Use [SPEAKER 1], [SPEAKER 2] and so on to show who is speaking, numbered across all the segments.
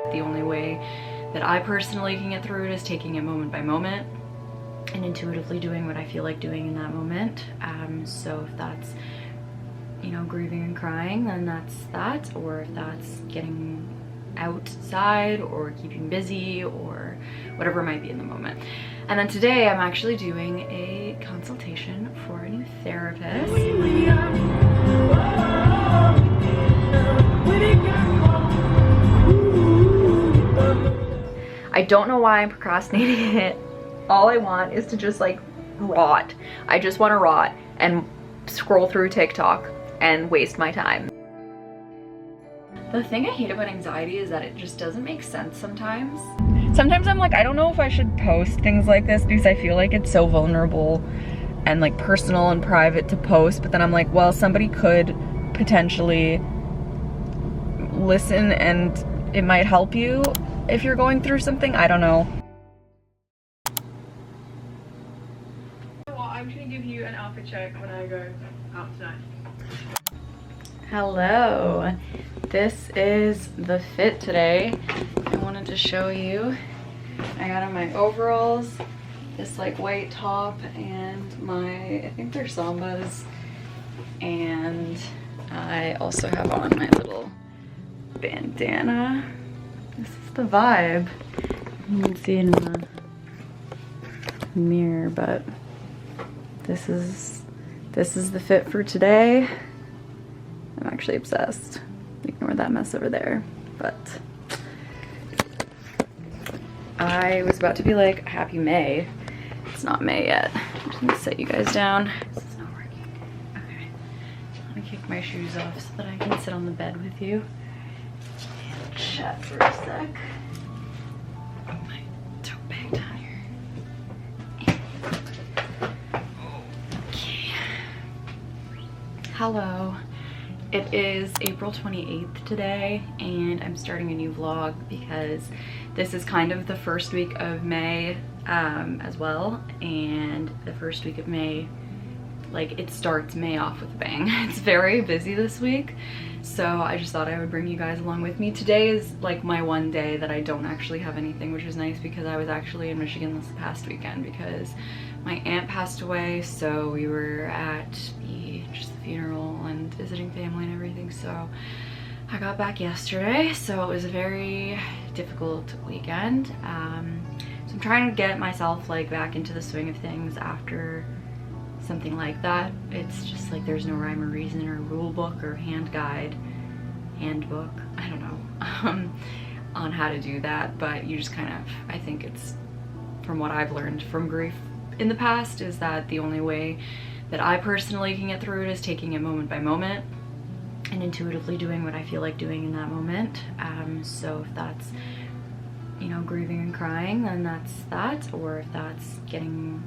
[SPEAKER 1] The only way that I personally can get through it is taking it moment by moment and intuitively doing what I feel like doing in that moment. So if that's, you know, grieving and crying, then that's that. Or if that's getting outside or keeping busy or whatever it might be in the moment. And then today I'm actually doing a consultation for a new therapist. I don't know why I'm procrastinating it. All I want is to just like rot. I just want to rot and scroll through TikTok and waste my time. The thing I hate about anxiety is that it just doesn't make sense sometimes. Sometimes I'm like, I don't know if I should post things like this because I feel like it's so vulnerable and like personal and private to post, but then I'm like, well, somebody could potentially listen and it might help you if you're going through something. I don't know. Well, I'm just gonna give you an outfit check when I go out tonight. Hello, this is the fit today. I wanted to show you. I got on my overalls, this like white top, and my, I think they're Sambas, and I also have on my little bandana. This is the vibe. You can see it in the mirror, but this is the fit for today. I'm actually obsessed. Ignore that mess over there. But I was about to be like, happy May. It's not May yet. I'm just gonna set you guys down. This is not working. Okay. I'm gonna kick my shoes off so that I can sit on the bed with you and chat for a sec. Put my tote bag down here. Okay. Hello. It is April 28th today, and I'm starting a new vlog because this is kind of the first week of May as well, and the first week of May, like, it starts May off with a bang. It's very busy this week, so I just thought I would bring you guys along with me. Today is like my one day that I don't actually have anything, which is nice because I was actually in Michigan this past weekend because my aunt passed away, so we were at just the funeral and visiting family and everything. So I got back yesterday, so it was a very difficult weekend. So I'm trying to get myself like back into the swing of things after something like that. It's just like there's no rhyme or reason or rule book or handbook, I don't know, on how to do that, but you just kind of, I think it's, from what I've learned from grief in the past, is that the only way that I personally can get through it is taking it moment by moment and intuitively doing what I feel like doing in that moment. So if that's, you know, grieving and crying, then that's that. Or if that's getting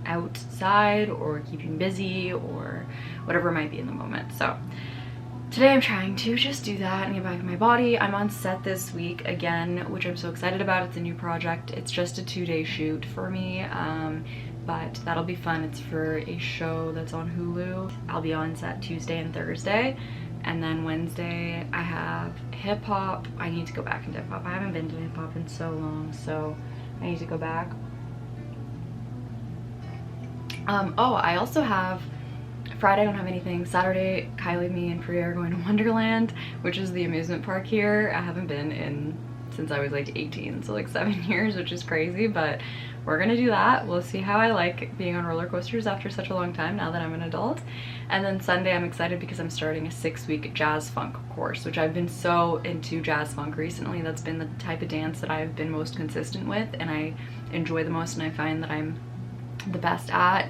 [SPEAKER 1] outside or keeping busy or whatever it might be in the moment. So today I'm trying to just do that and get back in my body. I'm on set this week again, which I'm so excited about. It's a new project. It's just a 2-day shoot for me. But that'll be fun. It's for a show that's on Hulu. I'll be on set Tuesday and Thursday, and then Wednesday I have hip hop. I need to go back into hip hop. I haven't been to hip hop in so long, so I need to go back. Oh, I also have Friday. I don't have anything. Saturday, Kylie, me, and Priya are going to Wonderland, which is the amusement park here. I haven't been in since I was like 18, so like 7 years, which is crazy, but we're gonna do that. We'll see how I like being on roller coasters after such a long time now that I'm an adult. And then Sunday I'm excited because I'm starting a 6-week jazz funk course, which I've been so into jazz funk recently. That's been the type of dance that I've been most consistent with and I enjoy the most, and I find that I'm the best at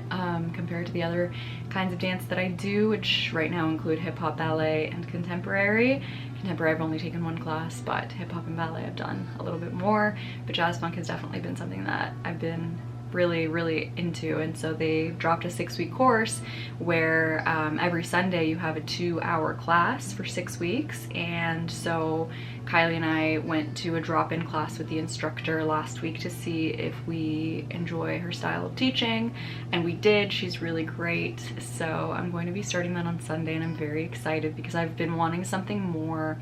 [SPEAKER 1] compared to the other kinds of dance that I do, which right now include hip-hop, ballet, and contemporary. Contemporary I've only taken 1 class, but hip-hop and ballet I've done a little bit more. But jazz funk has definitely been something that I've been really into, and so they dropped a 6-week course where every Sunday you have a 2-hour class for 6 weeks. And so Kylie and I went to a drop-in class with the instructor last week to see if we enjoy her style of teaching, and we did. She's really great, so I'm going to be starting that on Sunday, and I'm very excited because I've been wanting something more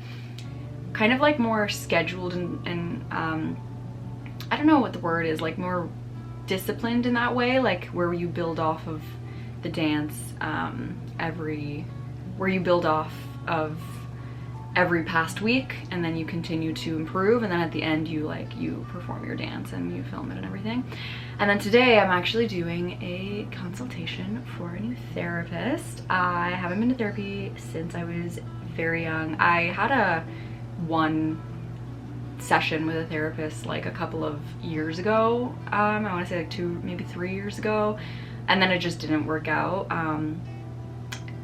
[SPEAKER 1] kind of like more scheduled and I don't know what the word is, like more disciplined in that way, like where you build off of the dance where you build off of every past week, and then you continue to improve, and then at the end you perform your dance and you film it and everything. And then today I'm actually doing a consultation for a new therapist. I haven't been to therapy since I was very young. I had one session with a therapist like a couple of years ago. I want to say like 2, maybe 3 years ago, and then it just didn't work out,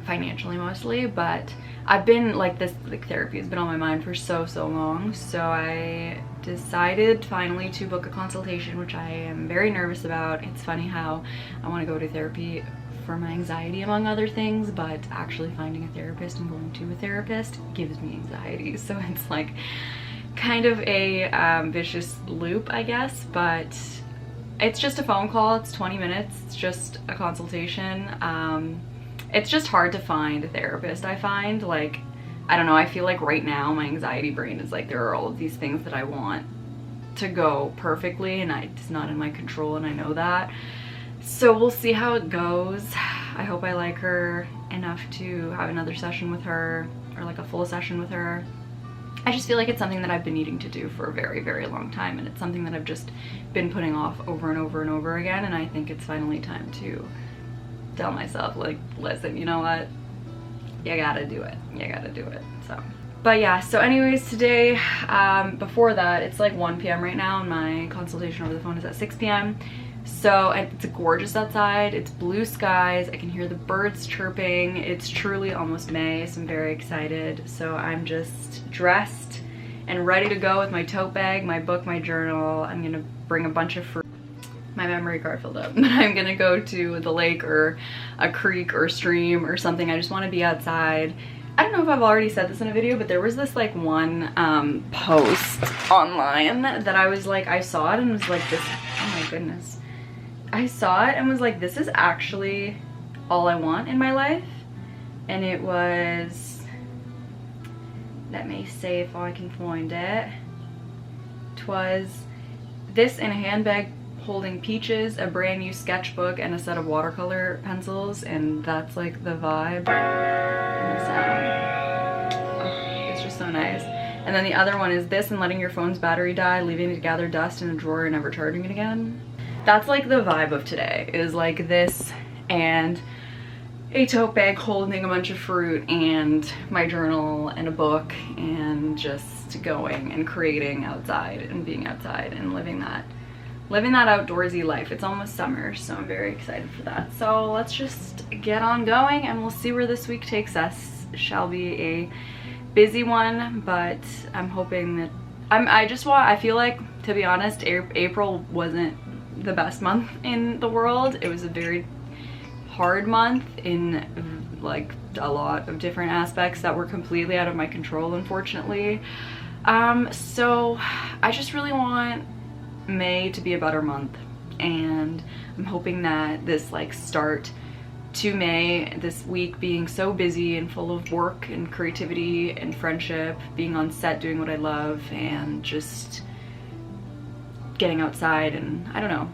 [SPEAKER 1] financially mostly. But I've been like this, like therapy has been on my mind for so long, so I decided finally to book a consultation, which I am very nervous about. It's funny how I want to go to therapy for my anxiety among other things, but actually finding a therapist and going to a therapist gives me anxiety, so it's like kind of a vicious loop, I guess. But it's just a phone call, it's 20 minutes, it's just a consultation. It's just hard to find a therapist, I find. Like, I don't know, I feel like right now my anxiety brain is like, there are all of these things that I want to go perfectly, and it's not in my control, and I know that. So we'll see how it goes. I hope I like her enough to have another session with her, or like a full session with her. I just feel like it's something that I've been needing to do for a very long time, and it's something that I've just been putting off over and over again, and I think it's finally time to tell myself, like, listen, you know what, you gotta do it, so. But yeah, so anyways, today, before that, it's like 1 p.m. right now, and my consultation over the phone is at 6 p.m. So it's gorgeous outside, it's blue skies, I can hear the birds chirping, it's truly almost May, so I'm very excited. So I'm just dressed and ready to go with my tote bag, my book, my journal. I'm gonna bring a bunch of fruit. My memory card filled up, but I'm gonna go to the lake or a creek or stream or something. I just want to be outside. I don't know if I've already said this in a video, but there was this like one post online that I was like, I saw it and was like, this, oh my goodness, I saw it and was like, this is actually all I want in my life. And it was, let me see if I can find it. 'Twas this in a handbag holding peaches, a brand new sketchbook, and a set of watercolor pencils, and that's like the vibe and the sound. Oh, it's just so nice. And then the other one is this and letting your phone's battery die, leaving it to gather dust in a drawer and never charging it again. That's like the vibe of today, is like this and a tote bag holding a bunch of fruit and my journal and a book, and just going and creating outside and being outside and living that outdoorsy life. It's almost summer, so I'm very excited for that. So let's just get on going and we'll see where this week takes us. It shall be a busy one, but I'm hoping that I feel like, to be honest, April wasn't the best month in the world. It was a very hard month in like a lot of different aspects that were completely out of my control, unfortunately. So I just really want May to be a better month, and I'm hoping that this like start to May, this week being so busy and full of work and creativity and friendship, being on set doing what I love, and just getting outside and, I don't know,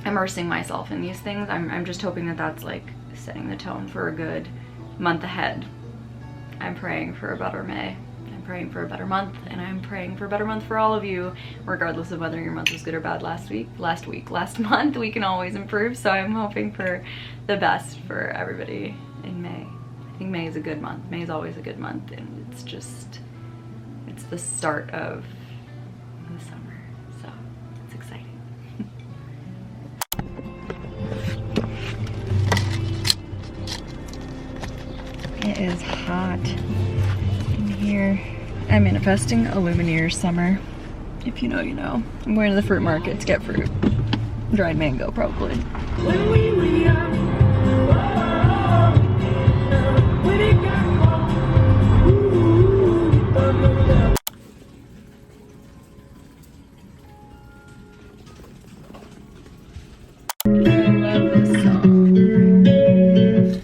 [SPEAKER 1] immersing myself in these things. I'm just hoping that that's like setting the tone for a good month ahead. I'm praying for a better May. I'm praying for a better month, and I'm praying for a better month for all of you, regardless of whether your month was good or bad last month. We can always improve, so I'm hoping for the best for everybody in May. I think May is a good month. May is always a good month, and it's the start of the summer, so it's exciting. It is hot in here. I'm manifesting a Lumineers summer. If you know, you know. I'm going to the fruit market to get fruit. Dried mango, probably.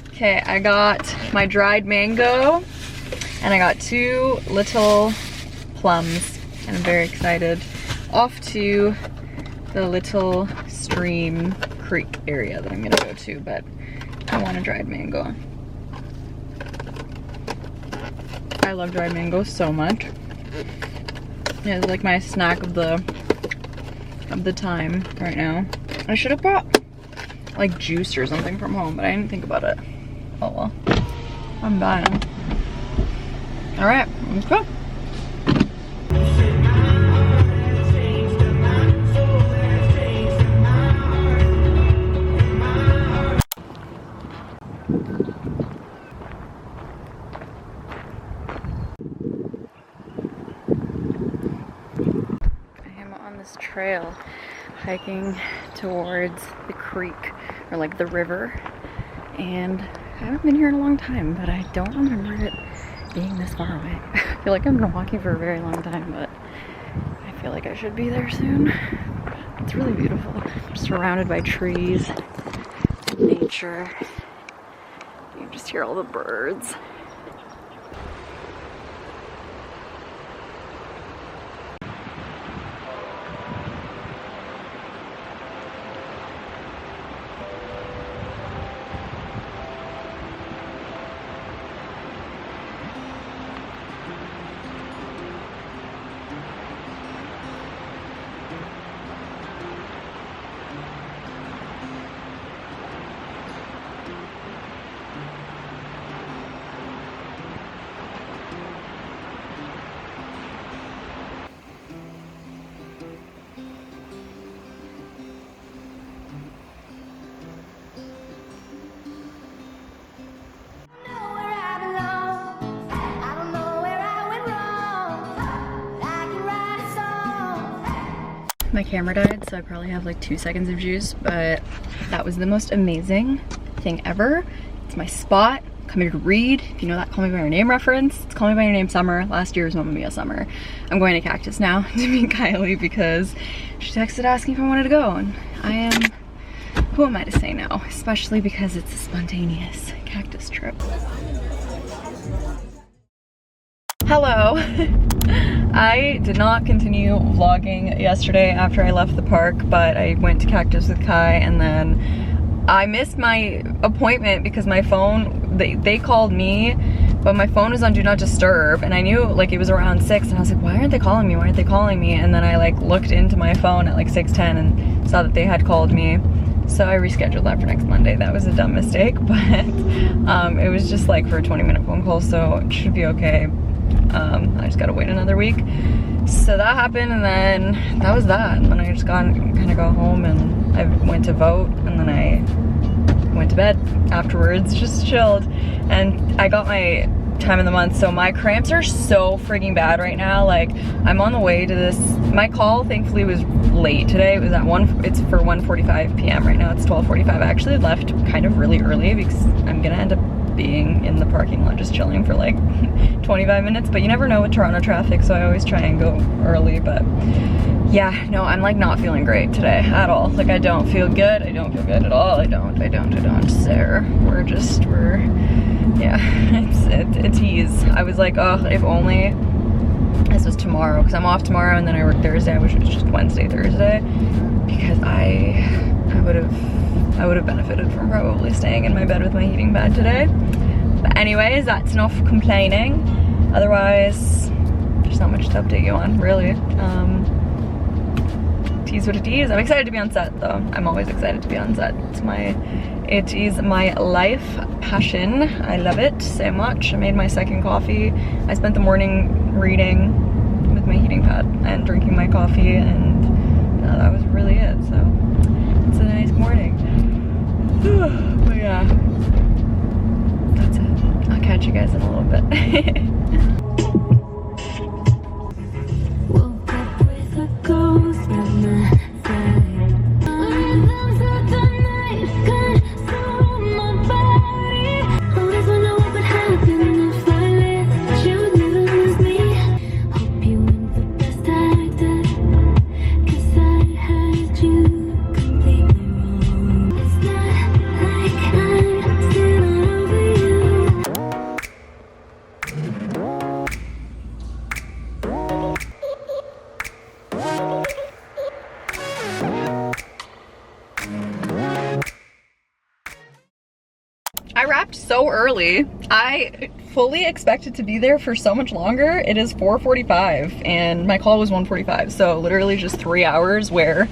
[SPEAKER 1] Okay, I got my dried mango, and I got 2 little plums, and I'm very excited. Off to the little stream creek area that I'm gonna go to, but I want a dried mango. I love dried mango so much. It's like my snack of the time right now. I should have brought like juice or something from home, but I didn't think about it. Oh well, I'm dying. All right, let's go. Trail hiking towards the creek, or like the river, and I haven't been here in a long time, but I don't remember it being this far away. I feel like I've been walking for a very long time, but I feel like I should be there soon. It's really beautiful. I'm surrounded by trees, nature. You can just hear all the birds. My camera died, so I probably have like 2 seconds of juice, but that was the most amazing thing ever. It's my spot. Come here to read. If you know that Call Me By Your Name reference, it's Call Me By Your Name Summer. Last year was Mamma Mia Summer. I'm going to Cactus now to meet Kylie because she texted asking if I wanted to go, and I am, who am I to say no? Especially because it's a spontaneous Cactus trip. Hello. I did not continue vlogging yesterday after I left the park, but I went to Cactus with Kai, and then I missed my appointment because my phone, they called me, but my phone was on Do Not Disturb, and I knew like it was around 6, and I was like, why aren't they calling me? Why aren't they calling me? And then I like looked into my phone at like 6:10 and saw that they had called me. So I rescheduled that for next Monday. That was a dumb mistake, but it was just like for a 20-minute phone call, so it should be okay. I just gotta wait another week. So that happened, and then that was that. And then I just kind of got home, and I went to vote, and then I went to bed afterwards, just chilled. And I got my time of the month, so my cramps are so freaking bad right now. Like, I'm on the way to this, my call thankfully was late today. It was at it's for 1:45 p.m. right now. It's 12:45. I actually left kind of really early because I'm gonna end up being in the parking lot just chilling for like 25 minutes, but you never know with Toronto traffic, so I always try and go early. But yeah, no, I'm like not feeling great today at all. Like, I don't feel good. I don't feel good at all. I don't. So yeah, it's ease. I was like, oh, if only this was tomorrow, because I'm off tomorrow and then I work Thursday. I wish it was just Wednesday, Thursday, because I would have benefited from probably staying in my bed with my heating pad today. But anyways, that's enough complaining. Otherwise, there's not much to update you on, really. Tease what it is. I'm excited to be on set, though. I'm always excited to be on set. It is my life passion. I love it so much. I made my second coffee. I spent the morning reading with my heating pad and drinking my coffee, and that was really it. So it's a nice morning. But yeah, that's it. I'll catch you guys in a little bit.
[SPEAKER 2] Woke up with a ghost on my side. Rhythms of the night got through my body. Always wonder what would happen if I let you lose me. Hope you weren't the best actor, 'cause I had you completely wrong. It's not like I'm still over you.
[SPEAKER 1] so early. I fully expected to be there for so much longer. It is 4:45 and my call was 1:45, so literally just 3 hours where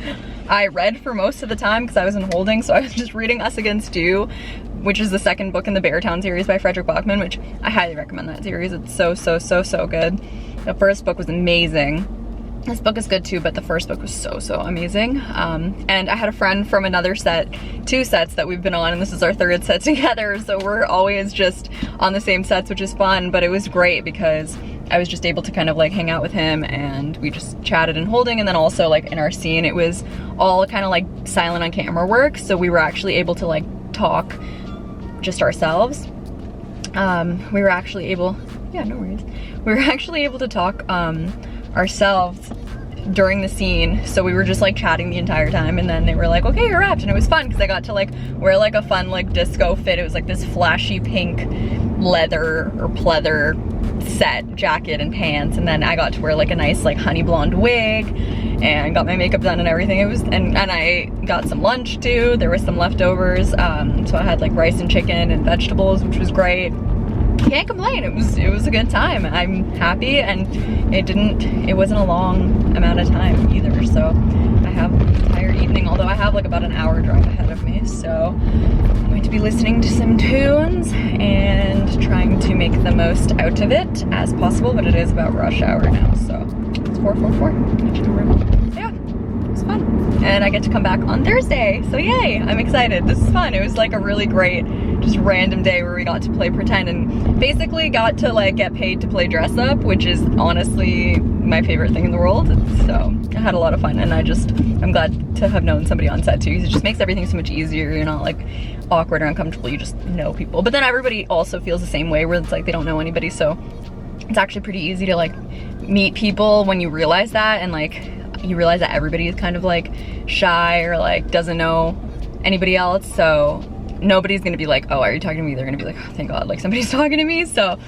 [SPEAKER 1] I read for most of the time because I was in holding. So I was just reading Us Against You, which is the second book in the Beartown series by Frederick Bachman, which I highly recommend that series. It's so good. The first book was amazing. This book is good too, but the first book was so amazing. And I had a friend from another set, 2 sets that we've been on, and this is our 3rd set together, so we're always just on the same sets, which is fun. But it was great because I was just able to kind of like hang out with him, and we just chatted and holding. And then also like in our scene, it was all kind of like silent on camera work, so we were actually able to like talk just ourselves. We were actually able, yeah, no worries. We were actually able to talk ourselves during the scene, so we were just like chatting the entire time. And then they were like, okay, you're wrapped, and it was fun because I got to like wear like a fun like disco fit. It was like this flashy pink leather or pleather set jacket and pants, and then I got to wear like a nice like honey blonde wig and got my makeup done and everything. It was, and I got some lunch too. There was some leftovers, so I had like rice and chicken and vegetables, which was great. Can't complain. It was a good time. I'm happy, and it wasn't a long amount of time either, so I have the entire evening, although I have like about an hour drive ahead of me. So I'm going to be listening to some tunes and trying to make the most out of it as possible, but it is about rush hour now, so it's 4:44. Yeah, it's fun. And I get to come back on Thursday, so yay, I'm excited. This is fun. It was like a really great just random day where we got to play pretend and basically got to like get paid to play dress up, which is honestly my favorite thing in the world. So I had a lot of fun, and I'm glad to have known somebody on set too, because it just makes everything so much easier. You're not like awkward or uncomfortable, you just know people. But then everybody also feels the same way, where it's like they don't know anybody, so it's actually pretty easy to like meet people when you realize that, and like you realize that everybody is kind of like shy or like doesn't know anybody else, so nobody's gonna be like, oh, are you talking to me? They're gonna be like, oh, thank God, like somebody's talking to me. So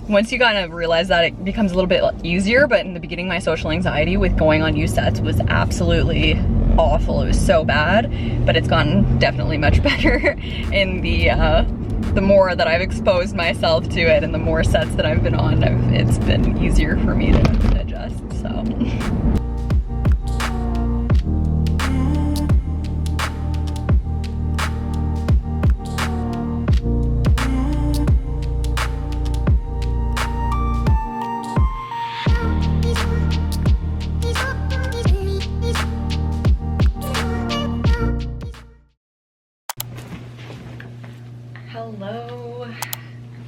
[SPEAKER 1] once you kind of realize that, it becomes a little bit easier. But in the beginning, my social anxiety with going on new sets was absolutely awful. It was so bad, but it's gotten definitely much better in the more that I've exposed myself to it and the more sets that I've been on, it's been easier for me to adjust, so. Hello,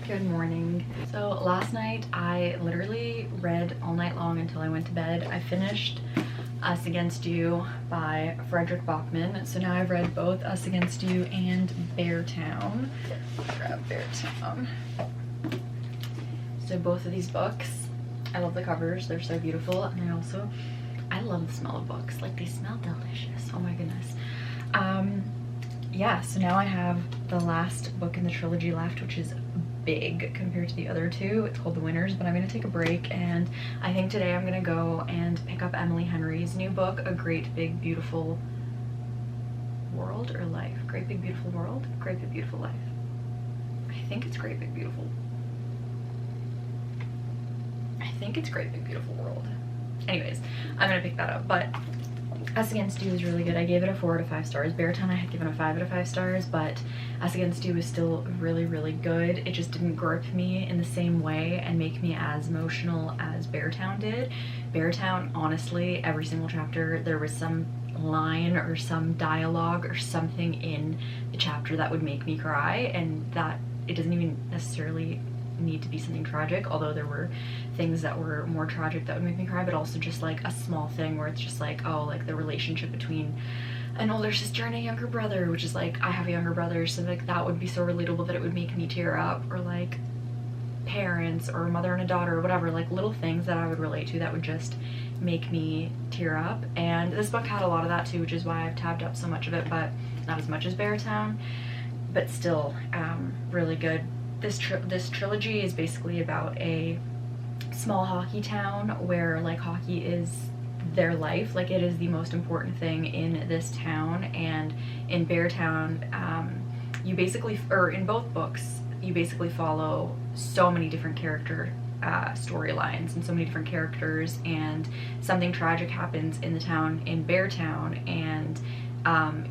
[SPEAKER 1] good morning. So last night I literally read all night long until I went to bed. I finished Us Against You by Frederick Bachman. So now I've read both Us Against You and Beartown. I'll grab Beartown. So both of these books, I love the covers, they're so beautiful. And I love the smell of books. Like, they smell delicious, oh my goodness. Yeah, so now I have the last book in the trilogy left, which is big compared to the other two. It's called The Winners, but I'm gonna take a break, and I think today I'm gonna go and pick up Emily Henry's new book, A Great Big Beautiful World or Life? Great Big Beautiful World? Great Big Beautiful Life. I think it's Great Big Beautiful. I think it's Great Big Beautiful World. Anyways, I'm gonna pick that up, but Us Against You is really good. I gave it a 4 out of 5 stars. Beartown I had given a 5 out of 5 stars, but Us Against You is still really good. It just didn't grip me in the same way and make me as emotional as Beartown did. Beartown, honestly, every single chapter there was some line or some dialogue or something in the chapter that would make me cry, and that it doesn't even necessarily need to be something tragic, although there were things that were more tragic that would make me cry, but also just like a small thing where it's just like, oh, like the relationship between an older sister and a younger brother, which is like, I have a younger brother, so like that would be so relatable that it would make me tear up, or like parents or a mother and a daughter or whatever, like little things that I would relate to that would just make me tear up. And this book had a lot of that too, which is why I've tabbed up so much of it, but not as much as Beartown, but still really good. This trilogy is basically about a small hockey town where like hockey is their life, like it is the most important thing in this town. And in Beartown, you basically, or in both books, you basically follow so many different character storylines and so many different characters, and something tragic happens in the town, in Beartown, and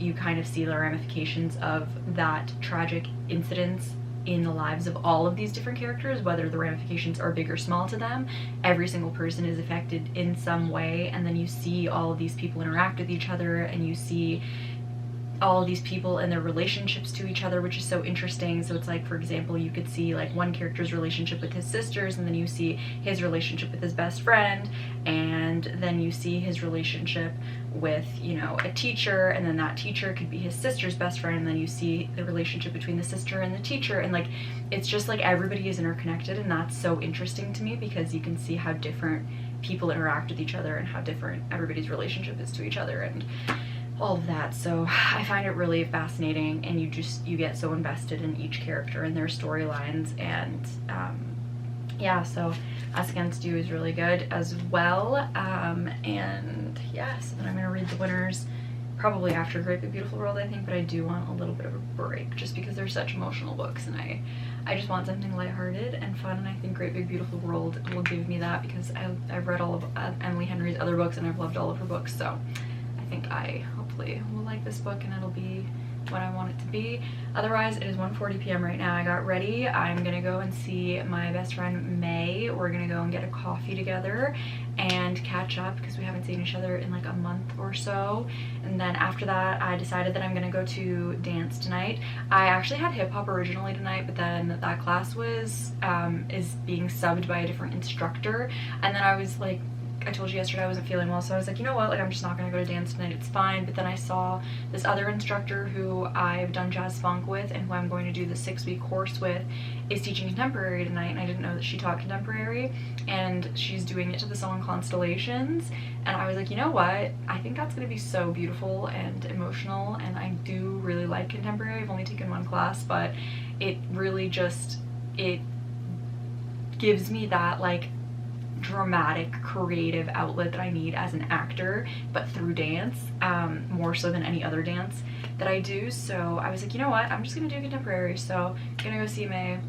[SPEAKER 1] you kind of see the ramifications of that tragic incidents in the lives of all of these different characters, whether the ramifications are big or small to them. Every single person is affected in some way, and then you see all of these people interact with each other, and you see all of these people and their relationships to each other, which is so interesting. So it's like, for example, you could see like one character's relationship with his sisters, and then you see his relationship with his best friend, and then you see his relationship with, you know, a teacher, and then that teacher could be his sister's best friend, and then you see the relationship between the sister and the teacher, and like it's just like everybody is interconnected, and that's so interesting to me because you can see how different people interact with each other and how different everybody's relationship is to each other and all of that. So I find it really fascinating, and you get so invested in each character and their storylines, and yeah, so Us Against You is really good as well. And yeah, so then I'm gonna read the winners probably after Great Big Beautiful World, I think, but I do want a little bit of a break just because they're such emotional books, and I just want something lighthearted and fun, and I think Great Big Beautiful World will give me that because I've read all of Emily Henry's other books, and I've loved all of her books, so I think I hopefully will like this book and it'll be what I want it to be. Otherwise, it is 1:40 p.m. right now. I got ready. I'm gonna go and see my best friend May. We're gonna go and get a coffee together and catch up because we haven't seen each other in like a month or so. And then after that, I decided that I'm gonna go to dance tonight. I actually had hip hop originally tonight, but then that class was is being subbed by a different instructor, and then I was like, I told you yesterday I wasn't feeling well, so I was like, you know what, like I'm just not gonna go to dance tonight, it's fine. But then I saw this other instructor who I've done jazz funk with and who I'm going to do the 6-week course with is teaching contemporary tonight, and I didn't know that she taught contemporary, and she's doing it to the song Constellations, and I was like, you know what, I think that's gonna be so beautiful and emotional, and I do really like contemporary. I've only taken one class, but it really just, it gives me that like dramatic creative outlet that I need as an actor, but through dance, more so than any other dance that I do. So I was like, you know what, I'm just gonna do contemporary. So I'm gonna go see May,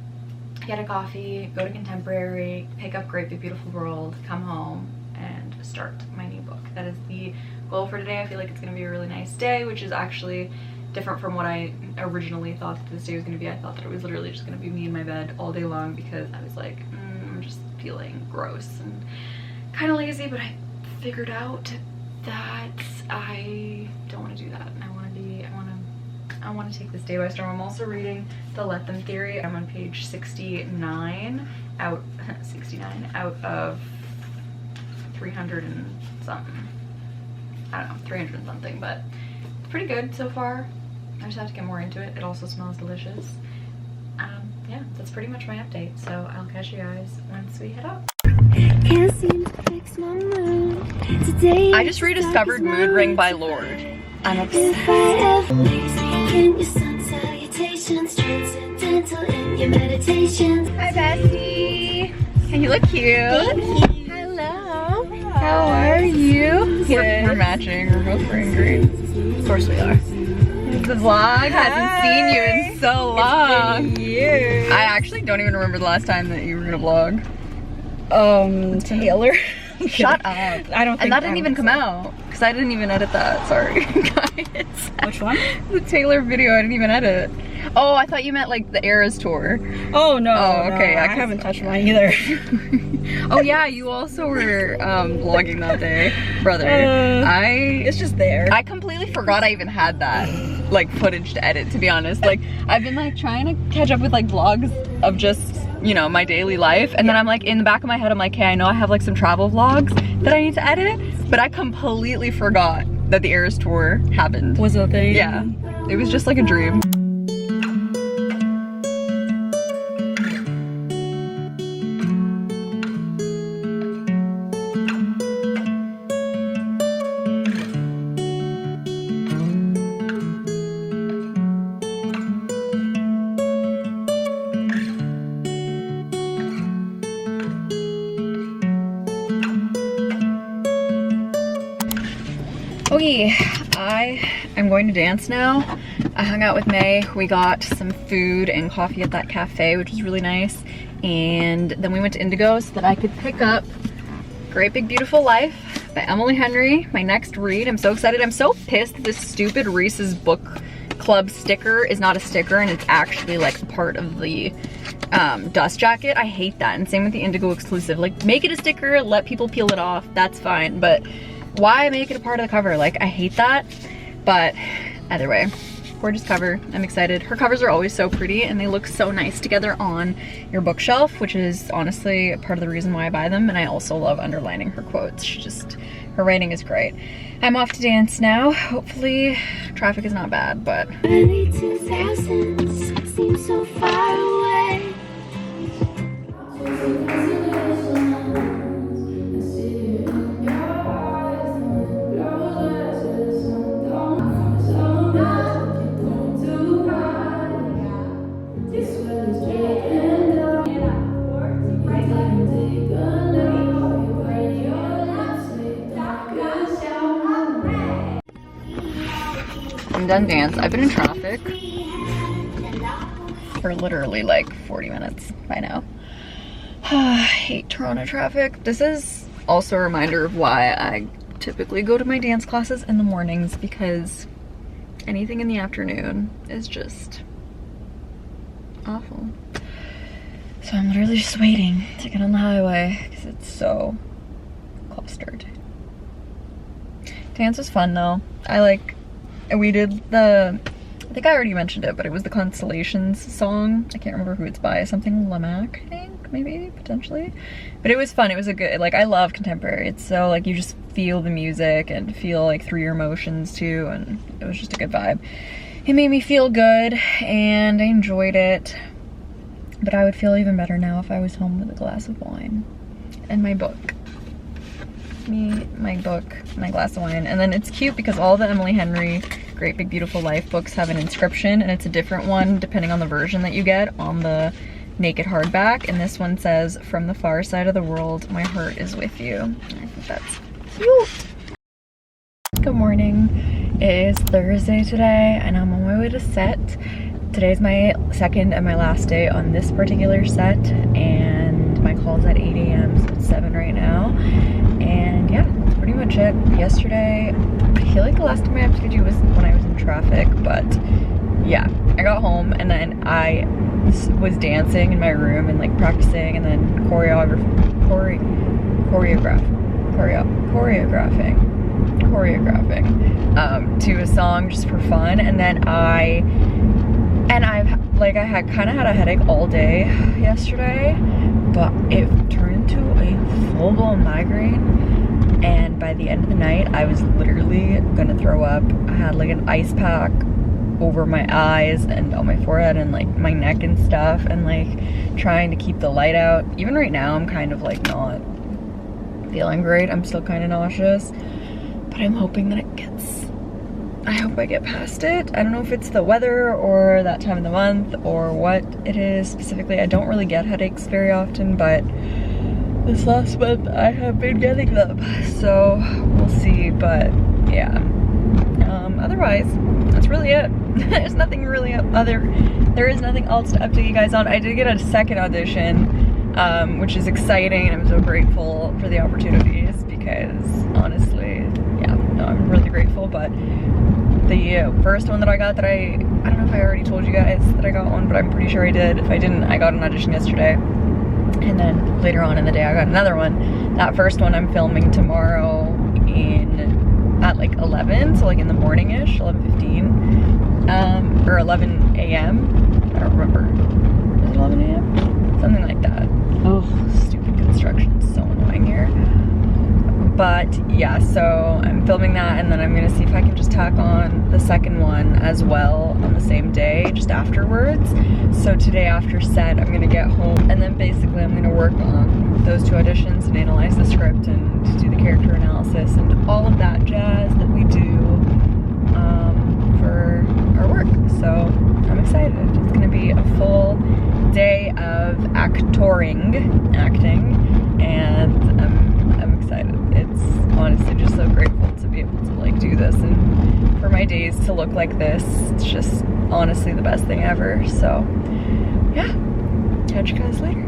[SPEAKER 1] get a coffee, go to contemporary, pick up Great Big Beautiful World, come home, and start my new book. That is the goal for today. I feel like it's gonna be a really nice day, which is actually different from what I originally thought that this day was gonna be. I thought that it was literally just gonna be me in my bed all day long because I was like, I'm just feeling gross and kind of lazy, but I figured out that I don't want to do that, and I want to take this day by storm. I'm also reading The Let Them Theory. I'm on page 69 out of 300 and something. I don't know, 300 and something, but it's pretty good so far. I just have to get more into it. It also smells delicious. Yeah, that's pretty much my update, so I'll catch you guys once we head up.
[SPEAKER 2] Can't seem to fix my mood. Today
[SPEAKER 1] I just rediscovered Mood Ring by Lorde. I'm obsessed.
[SPEAKER 2] if I ever in your sun salutations, transcendental in your meditations.
[SPEAKER 1] Hi, Bessie. Can you look cute?
[SPEAKER 2] Thank you.
[SPEAKER 1] Hello. How are you? We're matching. We're both wearing green. Of course we are. The vlog hasn't seen you in so long.
[SPEAKER 3] It's been years.
[SPEAKER 1] I actually don't even remember the last time that you were gonna vlog.
[SPEAKER 3] Taylor.
[SPEAKER 1] Shut up.
[SPEAKER 3] I don't think
[SPEAKER 1] And that didn't even come out because I didn't even edit that. Sorry, guys.
[SPEAKER 3] Which one?
[SPEAKER 1] The Taylor video I didn't even edit. Oh, I thought you meant like the Eras tour.
[SPEAKER 3] Oh no.
[SPEAKER 1] Oh, okay.
[SPEAKER 3] No, I haven't touched mine either.
[SPEAKER 1] Oh yeah, you also were vlogging that day, brother.
[SPEAKER 3] It's just there.
[SPEAKER 1] I completely forgot I even had that like footage to edit, to be honest. Like I've been like trying to catch up with like vlogs of just, you know, my daily life, and then I'm like in the back of my head I'm like, hey, I know I have like some travel vlogs that I need to edit, but I completely forgot that the Eras tour happened.
[SPEAKER 3] Was a thing.
[SPEAKER 1] Yeah, it was just like a dream. Okay, I am going to dance now. I hung out with May. We got some food and coffee at that cafe, which was really nice. And then we went to Indigo so that I could pick up Great Big Beautiful Life by Emily Henry, my next read. I'm so excited. I'm so pissed that this stupid Reese's Book Club sticker is not a sticker and it's actually like a part of the dust jacket. I hate that. And same with the Indigo exclusive. Like, make it a sticker, let people peel it off, that's fine. But why make it a part of the cover? Like, I hate that. But either way, gorgeous cover. I'm excited. Her covers are always so pretty and they look so nice together on your bookshelf, which is honestly part of the reason why I buy them. And I also love underlining her quotes. Her writing is great. I'm off to dance now. Hopefully traffic is not bad, but.
[SPEAKER 2] Early 2000s seem so far away.
[SPEAKER 1] I'm done dance. I've been in traffic for literally like 40 minutes by now. I hate Toronto traffic. This is also a reminder of why I typically go to my dance classes in the mornings, because anything in the afternoon is just awful. So I'm literally just waiting to get on the highway because it's so clustered. Dance was fun though. We did I think I already mentioned it, but it was the Constellations song. I can't remember who it's by. Something Lamac, I think, maybe, potentially. But it was fun. It was a good, like, I love contemporary. It's so, like, you just feel the music and feel, like, through your emotions, too. And it was just a good vibe. It made me feel good, and I enjoyed it. But I would feel even better now if I was home with a glass of wine and my book. My book, my glass of wine. And then it's cute because all the Emily Henry Great Big Beautiful Life books have an inscription, and it's a different one depending on the version that you get on the naked hardback. And this one says, "From the far side of the world, my heart is with you." And I think that's cute. Good morning. It is Thursday today and I'm on my way to set. Today's my second and my last day on this particular set, and my call's at 8 a.m. so it's 7 right now. And yeah, that's pretty much it. Yesterday, I feel like the last time I updated you was when I was in traffic, but yeah, I got home and then I was dancing in my room and like practicing, and then choreographing to a song just for fun. And then I kind of had a headache all day yesterday, but it turned into a full-blown migraine, and by the end of the night I was literally gonna throw up. I had like an ice pack over my eyes and on my forehead and like my neck and stuff, and like trying to keep the light out. Even right now I'm kind of like not feeling great. I'm still kind of nauseous, but I'm hoping that I hope I get past it. I don't know if it's the weather or that time of the month or what it is specifically. I don't really get headaches very often, but this last month I have been getting them, so we'll see. But yeah, otherwise that's really it. There's nothing really there is nothing else to update you guys on. I did get a second audition, which is exciting, and I'm so grateful for the opportunities, because honestly, yeah, no, I'm really grateful. But the first one that I got, I don't know if I already told you guys that I got one, but I'm pretty sure I did. If I didn't, I got an audition yesterday, and then later on in the day I got another one. That first one I'm filming tomorrow at like 11, so like in the morning-ish, 11:15, or 11 a.m. I don't remember. Is it 11 a.m.? Something like that. Oh, stupid construction, so annoying here. But yeah, so I'm filming that, and then I'm gonna see if I can just tack on the second one as well on the same day, just afterwards. So today after set, I'm gonna get home, and then basically I'm gonna work on those two auditions and analyze the script and do the character analysis and all of that jazz that we do for our work. So I'm excited. It's gonna be a full day of acting, and I'm excited. It's honestly just so grateful to be able to like do this and for my days to look like this. It's just honestly the best thing ever. So yeah, catch you guys later.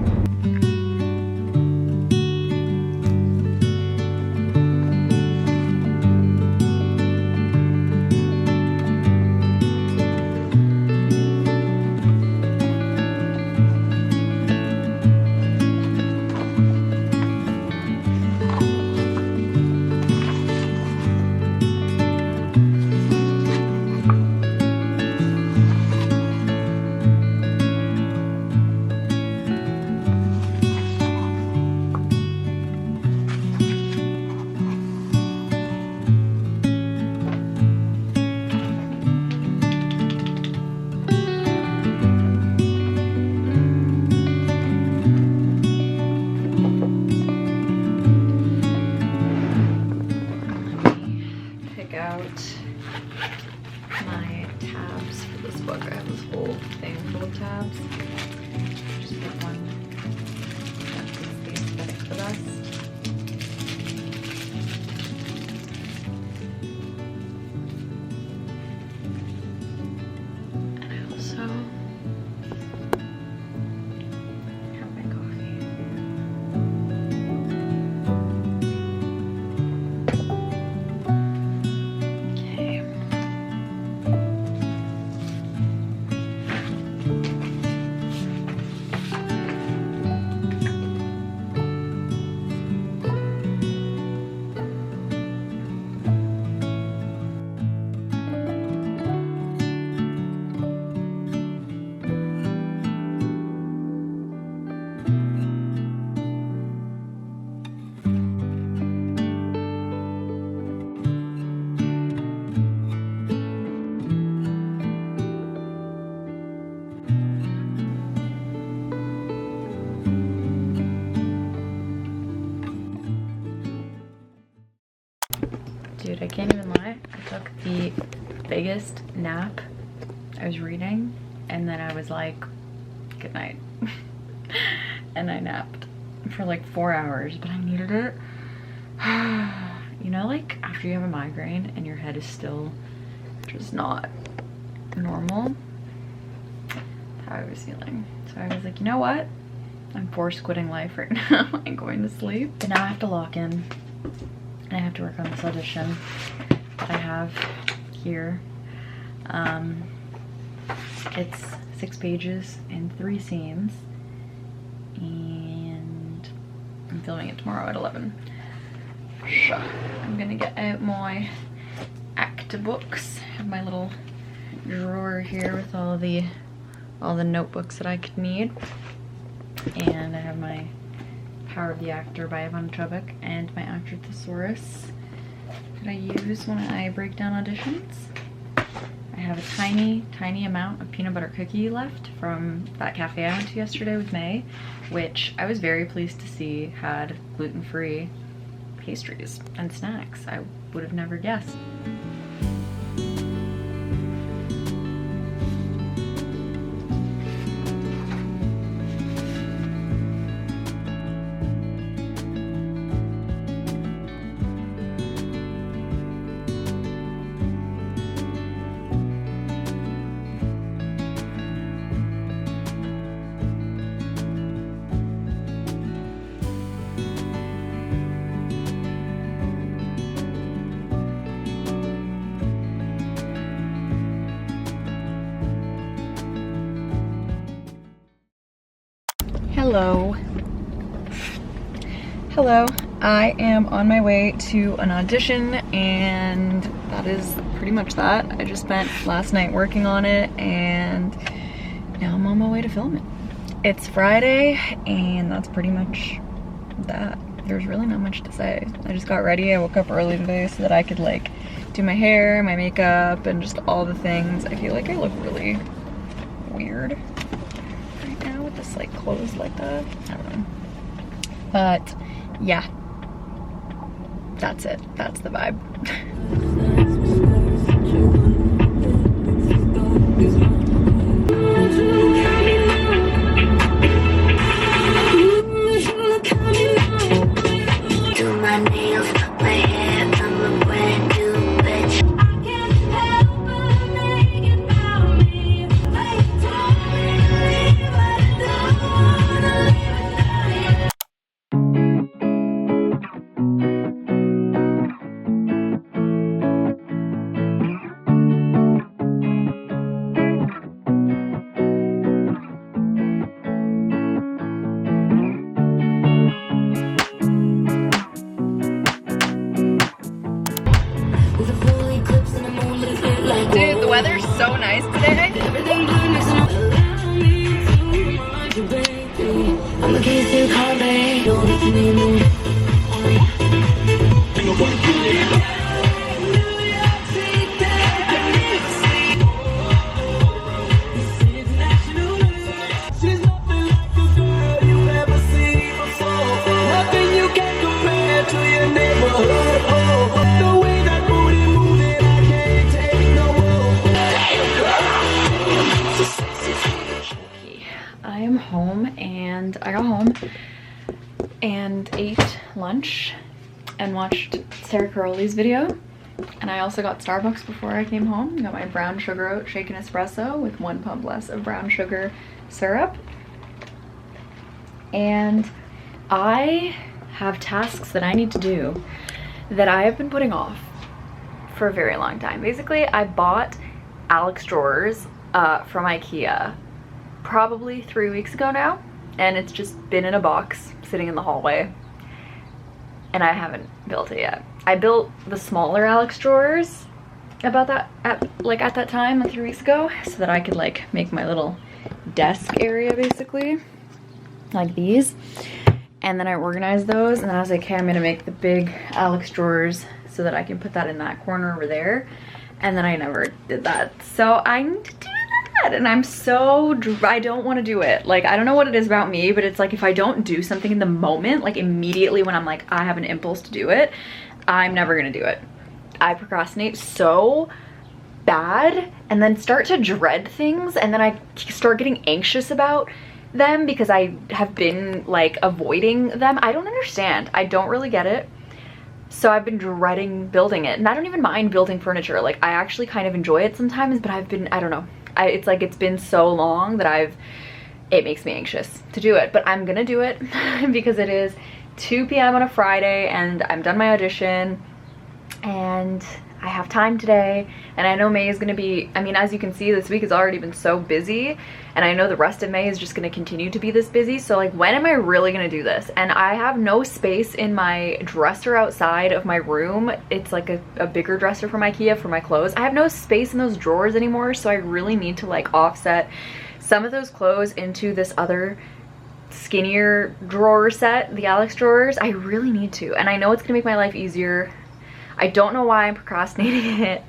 [SPEAKER 1] My tabs for this book. I have this whole thing full of tabs. Just pick one that fits the aesthetic the best. And I also have my coffee. Dude, I can't even lie. I took the biggest nap. I was reading and then I was like, good night. And I napped for like 4 hours, but I needed it. You know, like after you have a migraine and your head is still just not normal? That's how I was feeling. So I was like, you know what? I'm forced quitting life right now. I'm going to sleep. But now I have to lock in. And I have to work on this audition that I have here. It's 6 pages and 3 scenes, and I'm filming it tomorrow at 11. So I'm gonna get out my actor books. I have my little drawer here with all the notebooks that I could need, and I have my Power of the Actor by Evan Chubbuck and my Actor Thesaurus that I use when I break down auditions. I have a tiny amount of peanut butter cookie left from that cafe I went to yesterday with May, which I was very pleased to see had gluten-free pastries and snacks. I would have never guessed. Hello, I am on my way to an audition, and that is pretty much that. I just spent last night working on it, and now I'm on my way to film it. It's Friday, and that's pretty much that. There's really not much to say. I just got ready. I woke up early today so that I could like do my hair, my makeup, and just all the things. I feel like I look really weird right now with this like clothes like that. I don't know. But yeah, that's it. That's the vibe.
[SPEAKER 2] Do my nails, my hair, I'm a brand new bitch. I can't help
[SPEAKER 3] nice today?
[SPEAKER 2] I'm a case to call, babe. Don't need me.
[SPEAKER 1] I am home and I got home and ate lunch and watched Sarah Caroli's video, and I also got Starbucks before I came home. Got my brown sugar oat shaken espresso with 1 pump less of brown sugar syrup. And I have tasks that I need to do that I have been putting off for a very long time. Basically, I bought Alex drawers from IKEA probably 3 weeks ago now, and it's just been in a box sitting in the hallway, and I haven't built it yet. I built the smaller Alex drawers about that at that time, like 3 weeks ago, so that I could like make my little desk area basically like these, and then I organized those, and then I was like, okay, I'm gonna make the big Alex drawers so that I can put that in that corner over there, and then I never did that. So I need to do that, and I'm so I don't want to do it. Like, I don't know what it is about me, but it's like if I don't do something in the moment, like immediately when I'm like I have an impulse to do it, I'm never gonna do it. I procrastinate so bad and then start to dread things, and then I start getting anxious about them because I have been like avoiding them. I don't understand. I don't really get it. So I've been dreading building it, and I don't even mind building furniture. Like, I actually kind of enjoy it sometimes, but I've been, I don't know. It's like it's been so long that it makes me anxious to do it, but I'm gonna do it because it is 2 p.m. on a Friday and I'm done my audition and I have time today, and I know May is gonna be, I mean, as you can see, this week has already been so busy, and I know the rest of May is just gonna continue to be this busy. So like, when am I really gonna do this? And I have no space in my dresser outside of my room. It's like a bigger dresser from IKEA for my clothes. I have no space in those drawers anymore, so I really need to like offset some of those clothes into this other skinnier drawer set, the Alex drawers. I really need to, and I know it's gonna make my life easier. I don't know why I'm procrastinating it.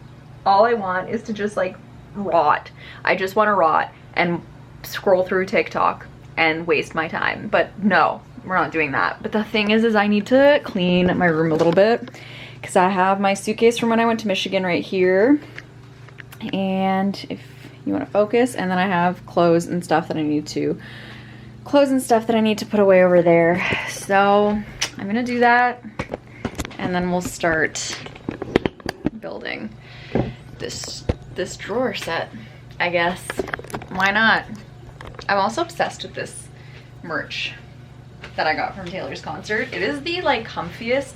[SPEAKER 1] All I want is to just like rot. I just want to rot and scroll through TikTok and waste my time. But no, we're not doing that. But the thing is I need to clean my room a little bit because I have my suitcase from when I went to Michigan right here. And if you want to focus, and then I have clothes and stuff that I need to put away over there. So I'm gonna do that, and then we'll start building this drawer set, I guess. Why not? I'm also obsessed with this merch that I got from Taylor's concert. It is the like comfiest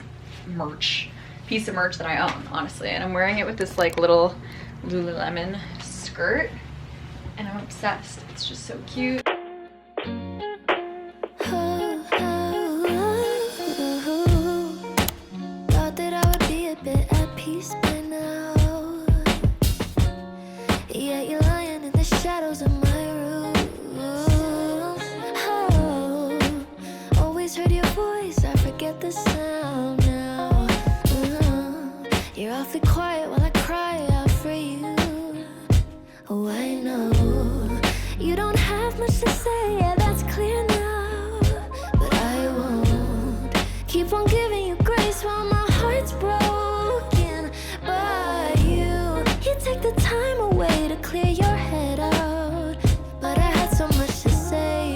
[SPEAKER 1] piece of merch that I own, honestly, and I'm wearing it with this like little Lululemon skirt, and I'm obsessed. It's just so cute.
[SPEAKER 2] Thought that I would be a bit at peace by now. Yeah, you're lying in the shadows of my room. Oh, always heard your voice, I forget the sound now. You're awfully quiet while I cry out for you. Oh, I know you don't have much to say, yeah, that's clear now. But I won't keep on giving you grace while my heart's broken. But you take the time away to clear your head out. But I had so much to say,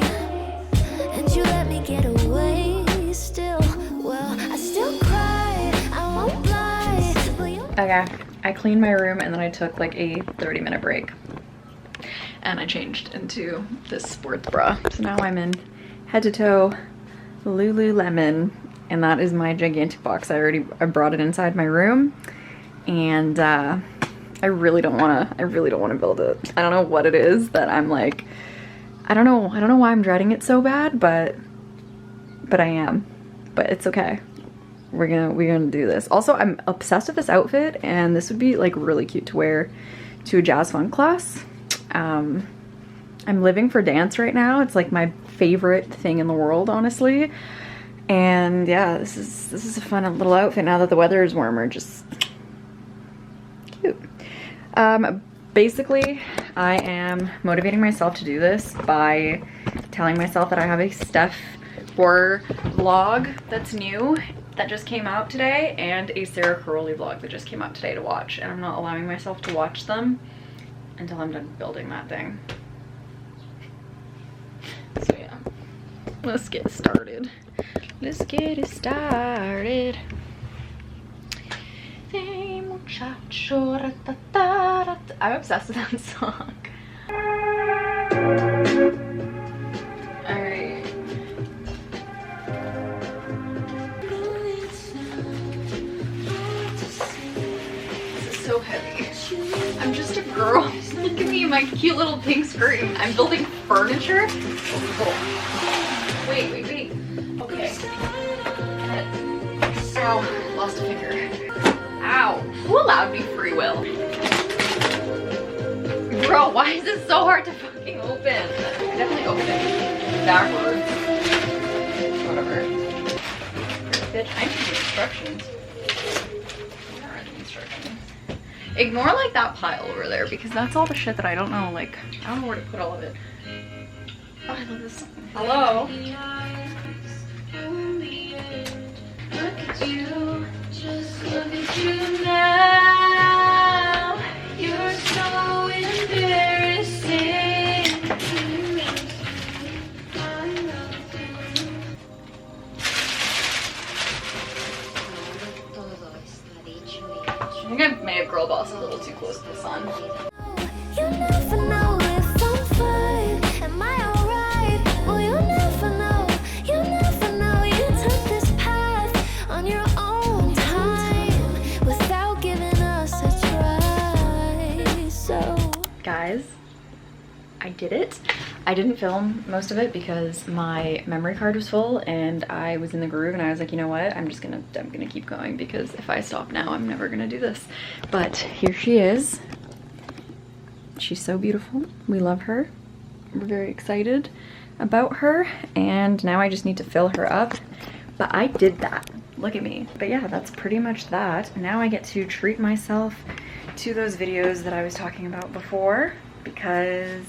[SPEAKER 2] and you let me get away still. Well, I still cry, I won't lie, but you...
[SPEAKER 1] Okay, I cleaned my room and then I took like a 30-minute break. And I changed into this sports bra. So now I'm in head to toe Lululemon, and that is my gigantic box. I brought it inside my room, and I really don't want to build it. I don't know what it is that I'm like, I don't know why I'm dreading it so bad, but I am. But it's okay. We're gonna do this. Also, I'm obsessed with this outfit, and this would be like really cute to wear to a jazz funk class. I'm living for dance right now. It's like my favorite thing in the world, honestly. And yeah, this is a fun little outfit now that the weather is warmer. Just cute. Basically, I am motivating myself to do this by telling myself that I have a Steph horror vlog that's new that just came out today, and a Sarah Caroli vlog that just came out today to watch, and I'm not allowing myself to watch them until I'm done building that thing. So yeah, let's get started. Let's get it started. I'm obsessed with that song. Alright. This is so heavy. I'm just a girl. Look at me in my cute little pink skirt. I'm building furniture. Oh, wait. Okay. Ow, lost a finger. Ow, who allowed me free will? Bro, why is it so hard to fucking open? I definitely opened it backwards. Whatever. Bitch, I need the instructions. Where are the instructions? Ignore like that pile over there because that's all the shit that I don't know, like, I don't know where to put all of it. Oh, I love this song. Hello? Look at you, just look at you now. You're so embarrassing. I think I may have girl bossed a little too close to the sun.
[SPEAKER 2] You never know if I'm fine. Am I alright? Well, you never know. You never know. You took this path on your own time without giving us a try. So,
[SPEAKER 1] Guys, I did it. I didn't film most of it because my memory card was full and I was in the groove, and I was like, you know what, I'm gonna keep going because if I stop now, I'm never gonna do this. But here she is. She's so beautiful. We love her. We're very excited about her, and now I just need to fill her up. But I did that. Look at me. But yeah, that's pretty much that. Now I get to treat myself to those videos that I was talking about before because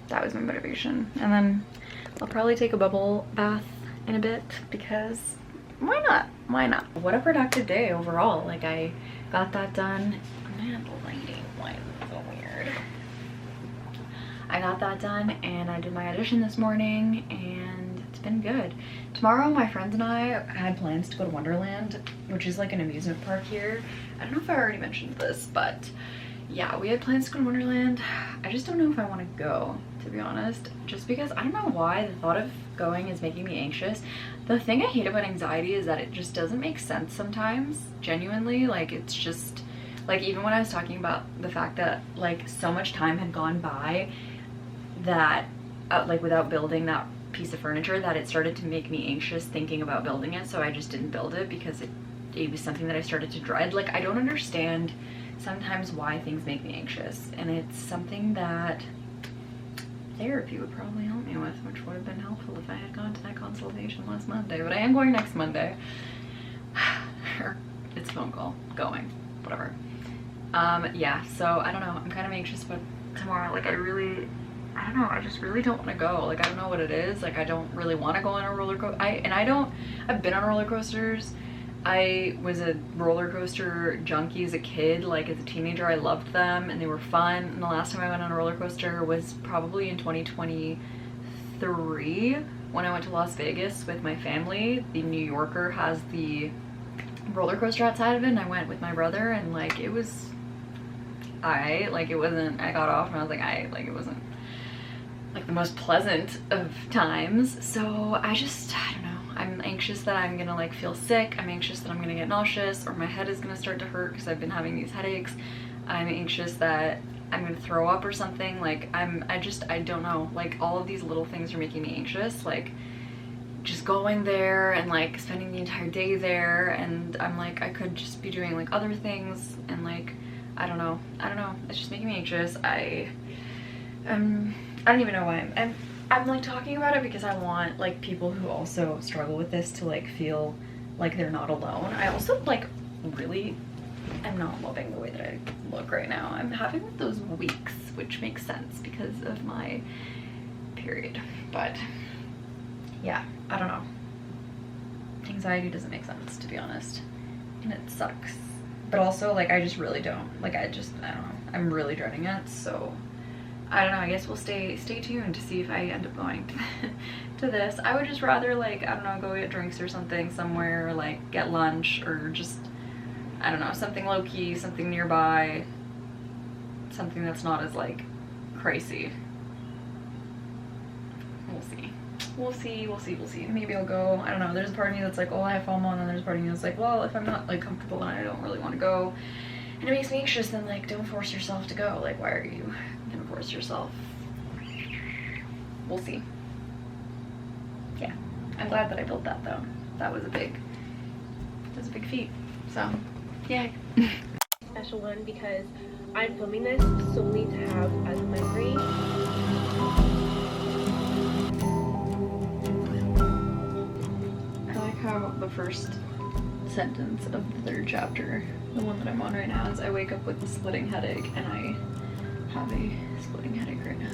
[SPEAKER 1] that was my motivation. And then I'll probably take a bubble bath in a bit because why not? Why not? What a productive day overall. Like, I got that done. Man, the lighting, why is it so weird? I got that done and I did my audition this morning and it's been good. Tomorrow my friends and I had plans to go to Wonderland, which is like an amusement park here. I don't know if I already mentioned this, but yeah, we had plans to go to Wonderland. I just don't know if I want to go, to be honest, just because I don't know why the thought of going is making me anxious. The thing I hate about anxiety is that it just doesn't make sense sometimes, genuinely. Like, it's just like, even when I was talking about the fact that like so much time had gone by that like without building that piece of furniture, that it started to make me anxious thinking about building it, so I just didn't build it because it was something that I started to dread. Like, I don't understand sometimes why things make me anxious, and it's something that therapy would probably help me with, which would have been helpful if I had gone to that consultation last Monday, but I am going next Monday. It's a phone call, going, whatever. Yeah, so I don't know, I'm kind of anxious about tomorrow. Like, I don't know, I just really don't want to go. Like, I don't know what it is. Like, I don't really want to go on a roller coaster. I've been on roller coasters. I was a roller coaster junkie as a kid. Like, as a teenager, I loved them and they were fun. And the last time I went on a roller coaster was probably in 2023 when I went to Las Vegas with my family. The New Yorker has the roller coaster outside of it, and I went with my brother, and like, it was I got off and I was like, it wasn't like the most pleasant of times. So I don't know, I'm anxious that I'm gonna like feel sick. I'm anxious that I'm gonna get nauseous, or my head is gonna start to hurt because I've been having these headaches. I'm anxious that I'm gonna throw up or something. Like, I don't know, like, all of these little things are making me anxious. Like, just going there and like spending the entire day there, and I'm like, I could just be doing like other things, and like, I don't know. It's just making me anxious. I don't even know why I'm like talking about it, because I want like people who also struggle with this to like feel like they're not alone. I also like really am not loving the way that I look right now. I'm having those weeks, which makes sense because of my period. But yeah, I don't know. Anxiety doesn't make sense, to be honest, and it sucks. But also like I just really don't like, I don't know, I'm really dreading it. So I don't know, I guess we'll stay tuned to see if I end up going to this. I would just rather like, I don't know, go get drinks or something somewhere, or like get lunch, or just, I don't know, something low-key, something nearby, something that's not as like crazy. We'll see. Maybe I'll go. I don't know. There's a part of me that's like, oh, I have FOMO, and then there's a part of me that's like, well, if I'm not like comfortable and I don't really want to go and it makes me anxious, then like don't force yourself to go. Like, why are you gonna force yourself? We'll see. Yeah, I'm glad that I built that though. That was a big feat. So yeah.
[SPEAKER 4] Special one because I'm filming this solely to have as a memory.
[SPEAKER 1] How the first sentence of the 3rd chapter, the one that I'm on right now, is I wake up with a splitting headache, and I have a splitting headache right now.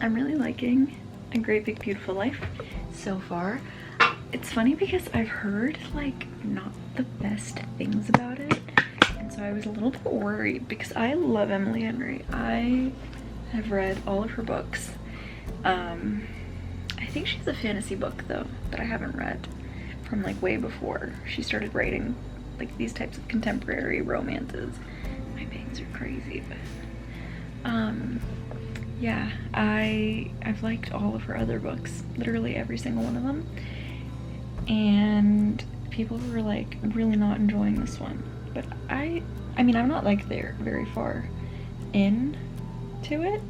[SPEAKER 1] I'm really liking A Great Big Beautiful Life so far. It's funny because I've heard like not the best things about it, and so I was a little bit worried because I love Emily Henry. I have read all of her books. I think she's a fantasy book though that I haven't read from like way before she started writing like these types of contemporary romances. My bangs are crazy, but yeah, I've liked all of her other books, literally every single one of them, and people were like really not enjoying this one, but I mean I'm not like there very far in to it,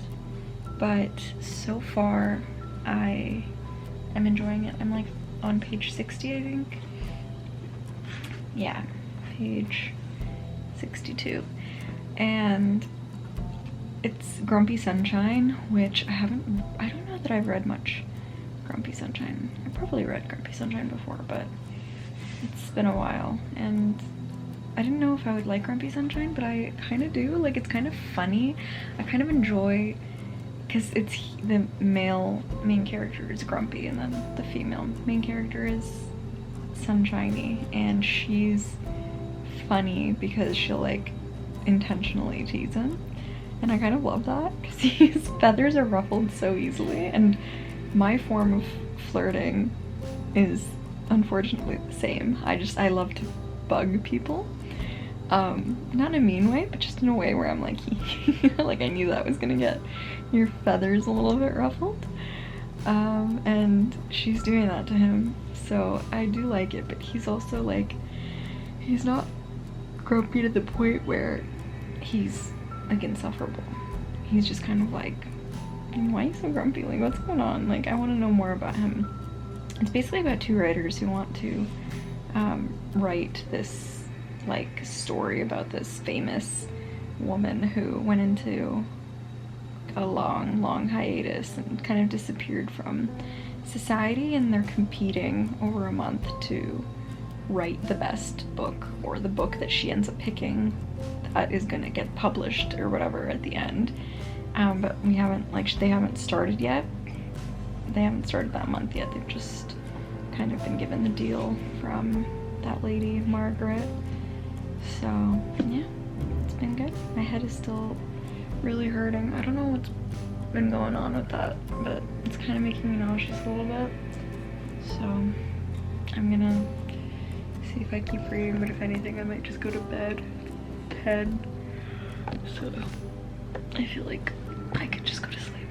[SPEAKER 1] but so far I am enjoying it. I'm like on page 60, I think. Yeah, page 62, and it's Grumpy Sunshine, which I don't know that I've read much Grumpy Sunshine. I probably read Grumpy Sunshine before, but it's been a while, and I didn't know if I would like Grumpy Sunshine, but I kind of do. Like, it's kind of funny. I kind of enjoy, because it's the male main character is grumpy, and then the female main character is sunshiny, and she's funny because she'll like intentionally tease him. And I kind of love that because his feathers are ruffled so easily, and my form of flirting is unfortunately the same. I love to bug people, not in a mean way, but just in a way where I'm like, like I knew that was gonna get your feathers a little bit ruffled, and she's doing that to him, so I do like it. But he's also like, he's not grumpy to the point where he's like insufferable. He's just kind of like, why are you so grumpy? Like, what's going on? Like, I want to know more about him. It's basically about 2 writers who want to write this like story about this famous woman who went into a long hiatus and kind of disappeared from society, and they're competing over a month to write the best book, or the book that she ends up picking that is gonna get published or whatever at the end. But we haven't, like, they haven't started yet. They haven't started that month yet. They've just kind of been given the deal from that lady, Margaret. So yeah, it's been good. My head is still really hurting. I don't know what's been going on with that, but it's kind of making me nauseous a little bit. So I'm gonna see if I keep reading, but if anything I might just go to bed. So I feel like I could just go to sleep.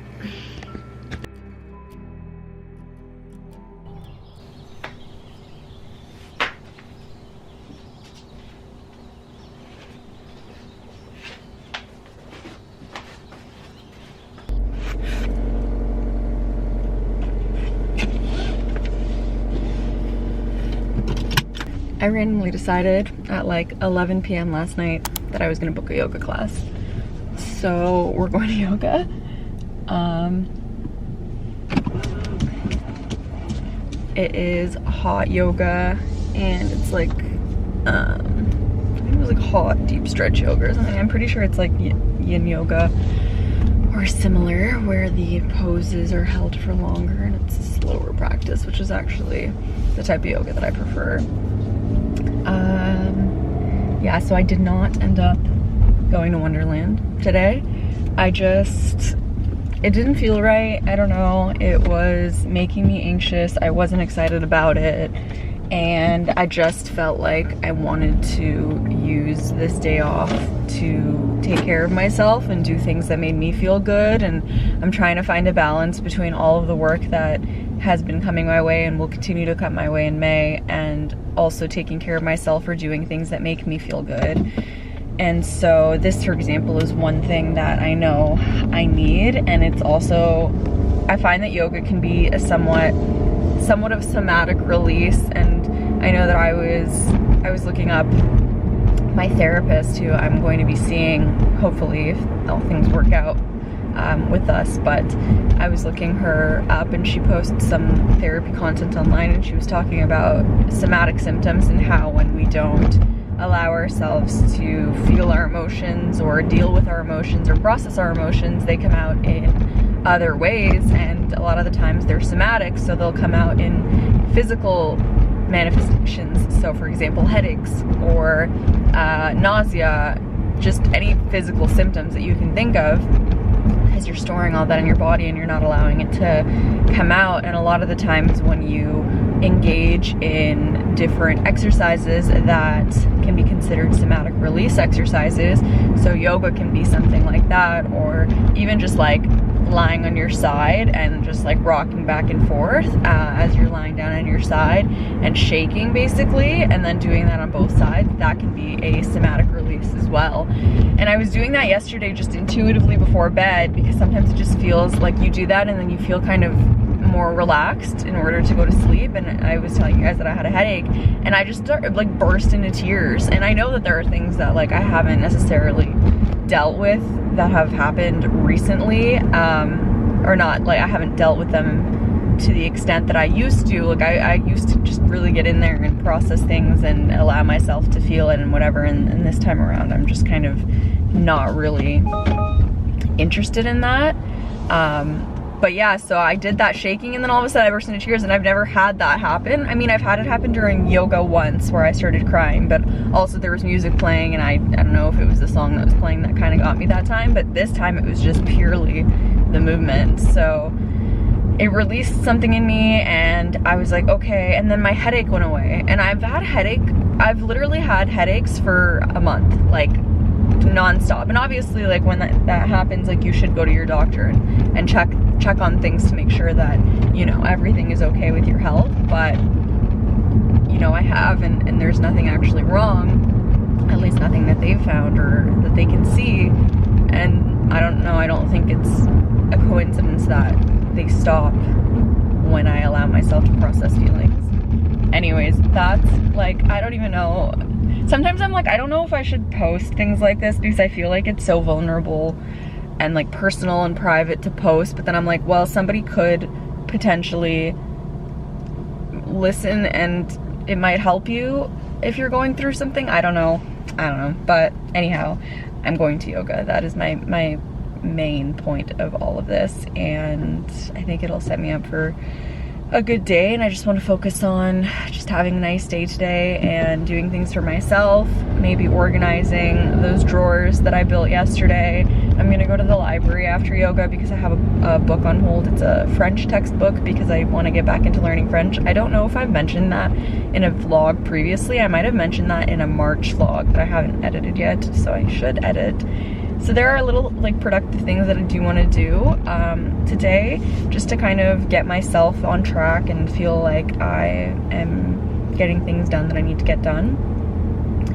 [SPEAKER 1] I randomly decided at like 11 p.m. last night that I was gonna book a yoga class. So we're going to yoga. It is hot yoga, and it's like, I think it was like hot deep stretch yoga or something. I'm pretty sure it's like yin yoga or similar, where the poses are held for longer and it's a slower practice, which is actually the type of yoga that I prefer. Yeah, so I did not end up going to Wonderland today. It didn't feel right. I don't know. It was making me anxious. I wasn't excited about it. And I just felt like I wanted to use this day off to take care of myself and do things that made me feel good. And I'm trying to find a balance between all of the work that has been coming my way and will continue to come my way in May, and also taking care of myself or doing things that make me feel good. And so this, for example, is one thing that I know I need. And it's also, I find that yoga can be a somewhat of somatic release. And I know that I was looking up my therapist, who I'm going to be seeing, hopefully, if all things work out with us, but I was looking her up, and she posts some therapy content online, and she was talking about somatic symptoms and how when we don't allow ourselves to feel our emotions or deal with our emotions or process our emotions, they come out in other ways, and a lot of the times they're somatic, so they'll come out in physical manifestations. So for example, headaches or nausea, just any physical symptoms that you can think of, because you're storing all that in your body and you're not allowing it to come out. And a lot of the times when you engage in different exercises that can be considered somatic release exercises, so yoga can be something like that, or even just like lying on your side and just like rocking back and forth as you're lying down on your side and shaking basically, and then doing that on both sides, that can be a somatic release as well. And I was doing that yesterday just intuitively before bed, because sometimes it just feels like you do that and then you feel kind of more relaxed in order to go to sleep. And I was telling you guys that I had a headache, and I just like burst into tears. And I know that there are things that like I haven't necessarily dealt with that have happened recently, or not, like I haven't dealt with them to the extent that I used to. Like I used to just really get in there and process things and allow myself to feel it and whatever, and this time around I'm just kind of not really interested in that. But yeah, so I did that shaking, and then all of a sudden I burst into tears, and I've never had that happen. I mean, I've had it happen during yoga once where I started crying, but also there was music playing, and I don't know if it was the song that was playing that kind of got me that time, but this time it was just purely the movement. So it released something in me, and I was like, okay. And then my headache went away, and I've literally had headaches for a month, like non-stop. And obviously, like when that happens, like you should go to your doctor and check on things to make sure that, you know, everything is okay with your health. But you know, I have, and there's nothing actually wrong, at least nothing that they've found or that they can see. And I don't know, I don't think it's a coincidence that they stop when I allow myself to process feelings. Anyways, that's like, I don't even know. Sometimes I'm like, I don't know if I should post things like this, because I feel like it's so vulnerable and like personal and private to post. But then I'm like, well, somebody could potentially listen and it might help you if you're going through something. I don't know. But anyhow, I'm going to yoga. That is my main point of all of this, and I think it'll set me up for a good day. And I just want to focus on just having a nice day today and doing things for myself, maybe organizing those drawers that I built yesterday. I'm gonna go to the library after yoga because I have a book on hold. It's a French textbook because I want to get back into learning French. I don't know if I've mentioned that in a vlog previously. I might have mentioned that in a March vlog that I haven't edited yet, so I should edit. So there are little like productive things that I do want to do today, just to kind of get myself on track and feel like I am getting things done that I need to get done.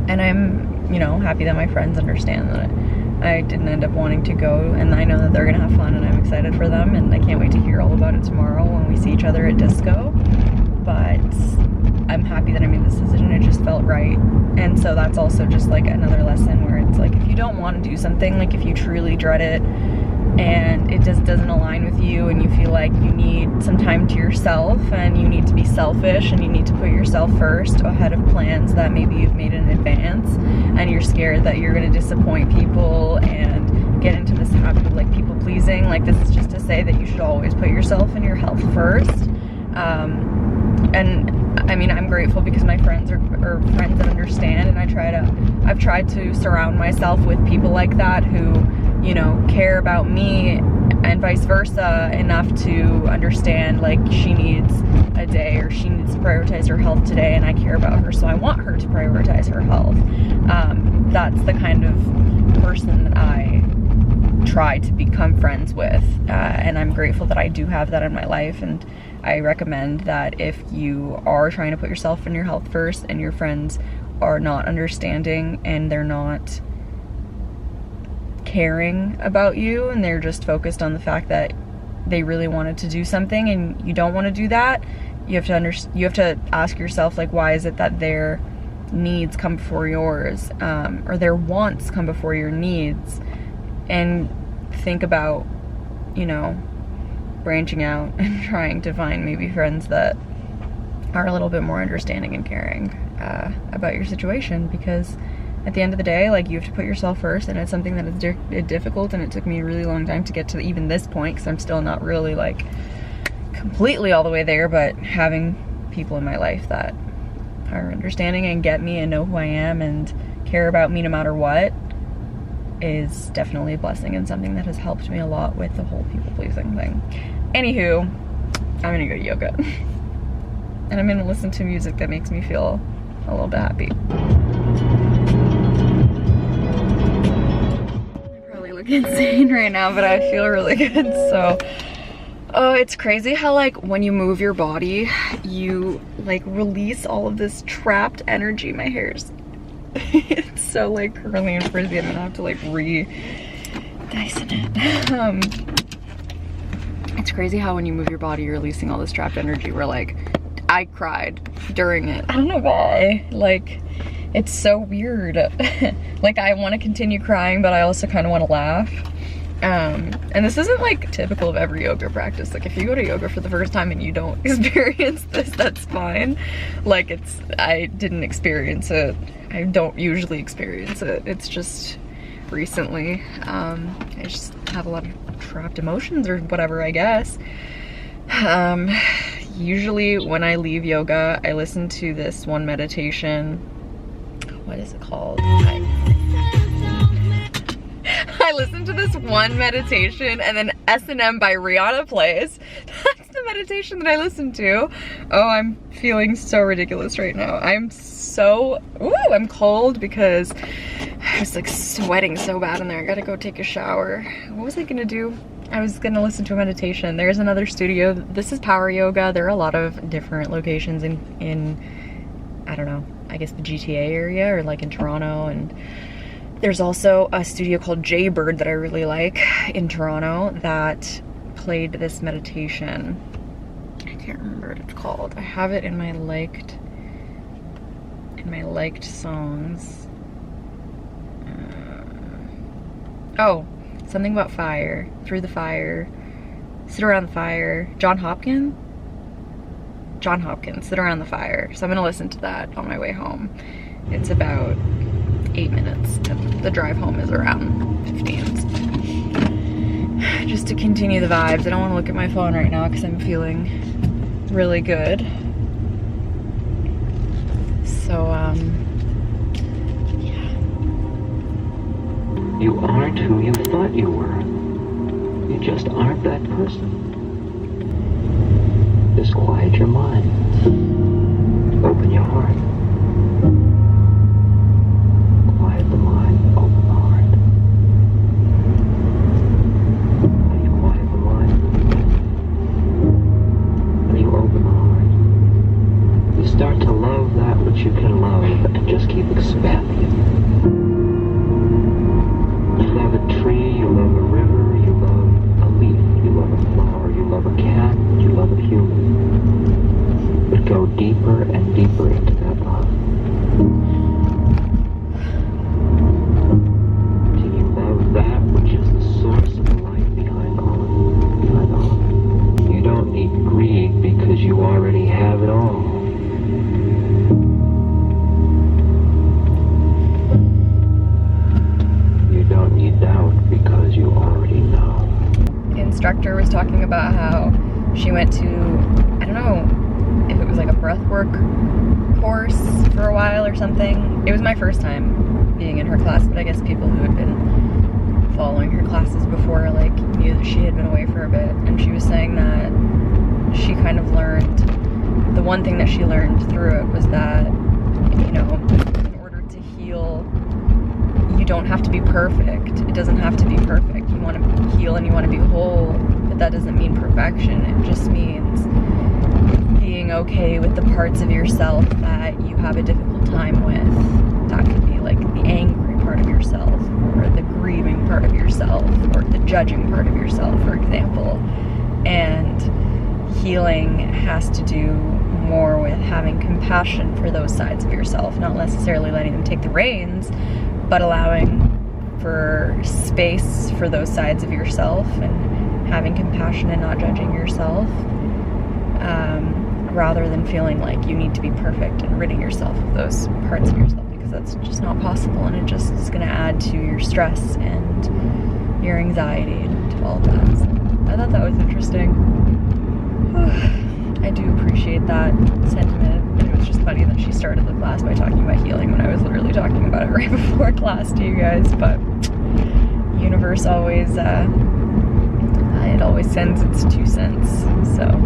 [SPEAKER 1] And I'm, you know, happy that my friends understand that I didn't end up wanting to go, and I know that they're gonna have fun, and I'm excited for them, and I can't wait to hear all about it tomorrow when we see each other at disco. But
[SPEAKER 3] I'm happy that I made this decision. It just felt right. And so that's also just like another lesson where it's like, if you don't want to do something, like if you truly dread it and it just doesn't align with you, and you feel like you need some time to yourself and you need to be selfish and you need to put yourself first ahead of plans that maybe you've made in advance, and you're scared that you're going to disappoint people and get into this habit of like people pleasing, like this is just to say that you should always put yourself and your health first. And I mean, I'm grateful because my friends are friends that understand, and I've tried to surround myself with people like that who, you know, care about me and vice versa enough to understand like she needs a day or she needs to prioritize her health today, and I care about her, so I want her to prioritize her health. That's the kind of person that I try to become friends with, and I'm grateful that I do have that in my life. And I recommend that if you are trying to put yourself and your health first and your friends are not understanding and they're not caring about you and they're just focused on the fact that they really wanted to do something and you don't want to do that, you have to ask yourself, like, why is it that their needs come before yours, or their wants come before your needs? And think about, you know, branching out and trying to find maybe friends that are a little bit more understanding and caring about your situation, because at the end of the day, like, you have to put yourself first, and it's something that is difficult, and it took me a really long time to get to even this point, because I'm still not really like completely all the way there, but having people in my life that are understanding and get me and know who I am and care about me no matter what is definitely a blessing, and something that has helped me a lot with the whole people pleasing thing. Anywho, I'm gonna go to yoga and I'm gonna listen to music that makes me feel a little bit happy. I probably look insane right now, but I feel really good. So it's crazy how like when you move your body, you like release all of this trapped energy. My hair's it's so like curly and frizzy. I'm gonna have to like re-dyson it. It's crazy how when you move your body, you're releasing all this trapped energy. Where like, I cried during it. I don't know why. Like, it's so weird. Like, I want to continue crying, but I also kind of want to laugh. And this isn't like typical of every yoga practice. Like, if you go to yoga for the first time and you don't experience this, that's fine. Like, I didn't experience it. I don't usually experience it. It's just recently, I just have a lot of trapped emotions or whatever, I guess. Usually when I leave yoga, I listen to this one meditation. What is it called? I listen to this one meditation, and then S&M by Rihanna plays. That's the meditation that I listen to. Oh, I'm feeling so ridiculous right now. I'm cold because I was like sweating so bad in there. I gotta go take a shower. What was I gonna do? I was gonna listen to a meditation. There's another studio. This is power yoga. There are a lot of different locations in I don't know, I guess the GTA area, or like in Toronto, and there's also a studio called Jaybird that I really like in Toronto that played this meditation. I can't remember what it's called. I have it in my liked songs. Oh, something about fire, through the fire, sit around the fire. John Hopkins, sit around the fire. So I'm gonna listen to that on my way home. It's about 8 minutes, and the drive home is around 15. Just to continue the vibes. I don't want to look at my phone right now because I'm feeling really good. So, yeah.
[SPEAKER 5] You aren't who you thought you were. You just aren't that person. Just quiet your mind. Open your heart. Quiet the mind, open the heart. When you quiet the mind, when you open the heart, you start to love that which you can love and just keep expanding it. You love a tree, you love a river, you love a leaf, you love a flower, you love a cat, you love a human. But go go deeper and deeper into that love. Till you love that which is the source of the life behind all of it. Behind all of it. You don't need greed because you already have it all. You don't need doubt because you already know.
[SPEAKER 3] The instructor was talking about how she went to, I don't know if it was like a breathwork course for a while or something. It was my first time being in her class, but I guess people who had been following her classes before like knew that she had been away for a bit, and she was saying that she kind of learned, the one thing that she learned through it was that, you know, in order to heal, you don't have to be perfect. It doesn't have to be perfect. You want to heal and you want to be whole, but that doesn't mean perfection. It just means being okay with the parts of yourself that you have a difficult time with. That could be like the angry part of yourself, or the grieving part of yourself, or the judging part of yourself, for example. And healing has to do more with having compassion for those sides of yourself, not necessarily letting them take the reins, but allowing for space for those sides of yourself and having compassion and not judging yourself, rather than feeling like you need to be perfect and ridding yourself of those parts of yourself, because that's just not possible, and it just is going to add to your stress and your anxiety and all of that. So I thought that was interesting. I do appreciate that sentiment. It was just funny that she started the class by talking about healing when I was literally talking about it right before class to you guys, but universe always, it always sends its 2 cents, so.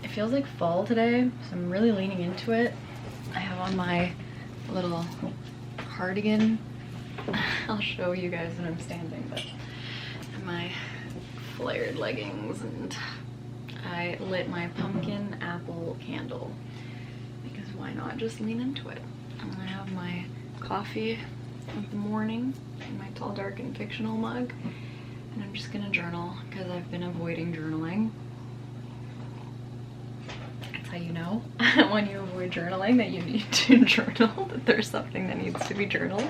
[SPEAKER 1] It feels like fall today, so I'm really leaning into it. I have on my little cardigan. I'll show you guys when I'm standing, but my flared leggings, and I lit my pumpkin apple candle because why not just lean into it. And I have my coffee of the morning in my tall, dark, and fictional mug, and I'm just gonna journal because I've been avoiding journaling. How you know when you avoid journaling that you need to journal, that there's something that needs to be journaled.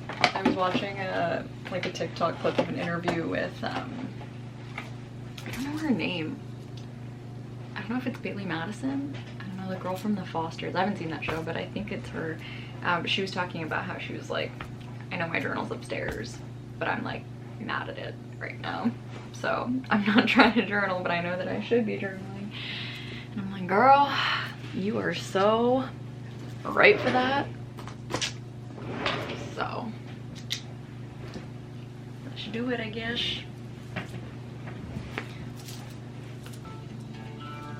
[SPEAKER 1] I was watching a TikTok clip of an interview with I don't know her name. I don't know if it's Bailey Madison. I don't know, the girl from The Fosters. I haven't seen that show, but I think it's her. She was talking about how she was like, I know my journal's upstairs, but I'm like mad at it right now, so I'm not trying to journal, but I know that I should be journaling. And I'm like, girl, you are so right for that. So let's do it, I guess.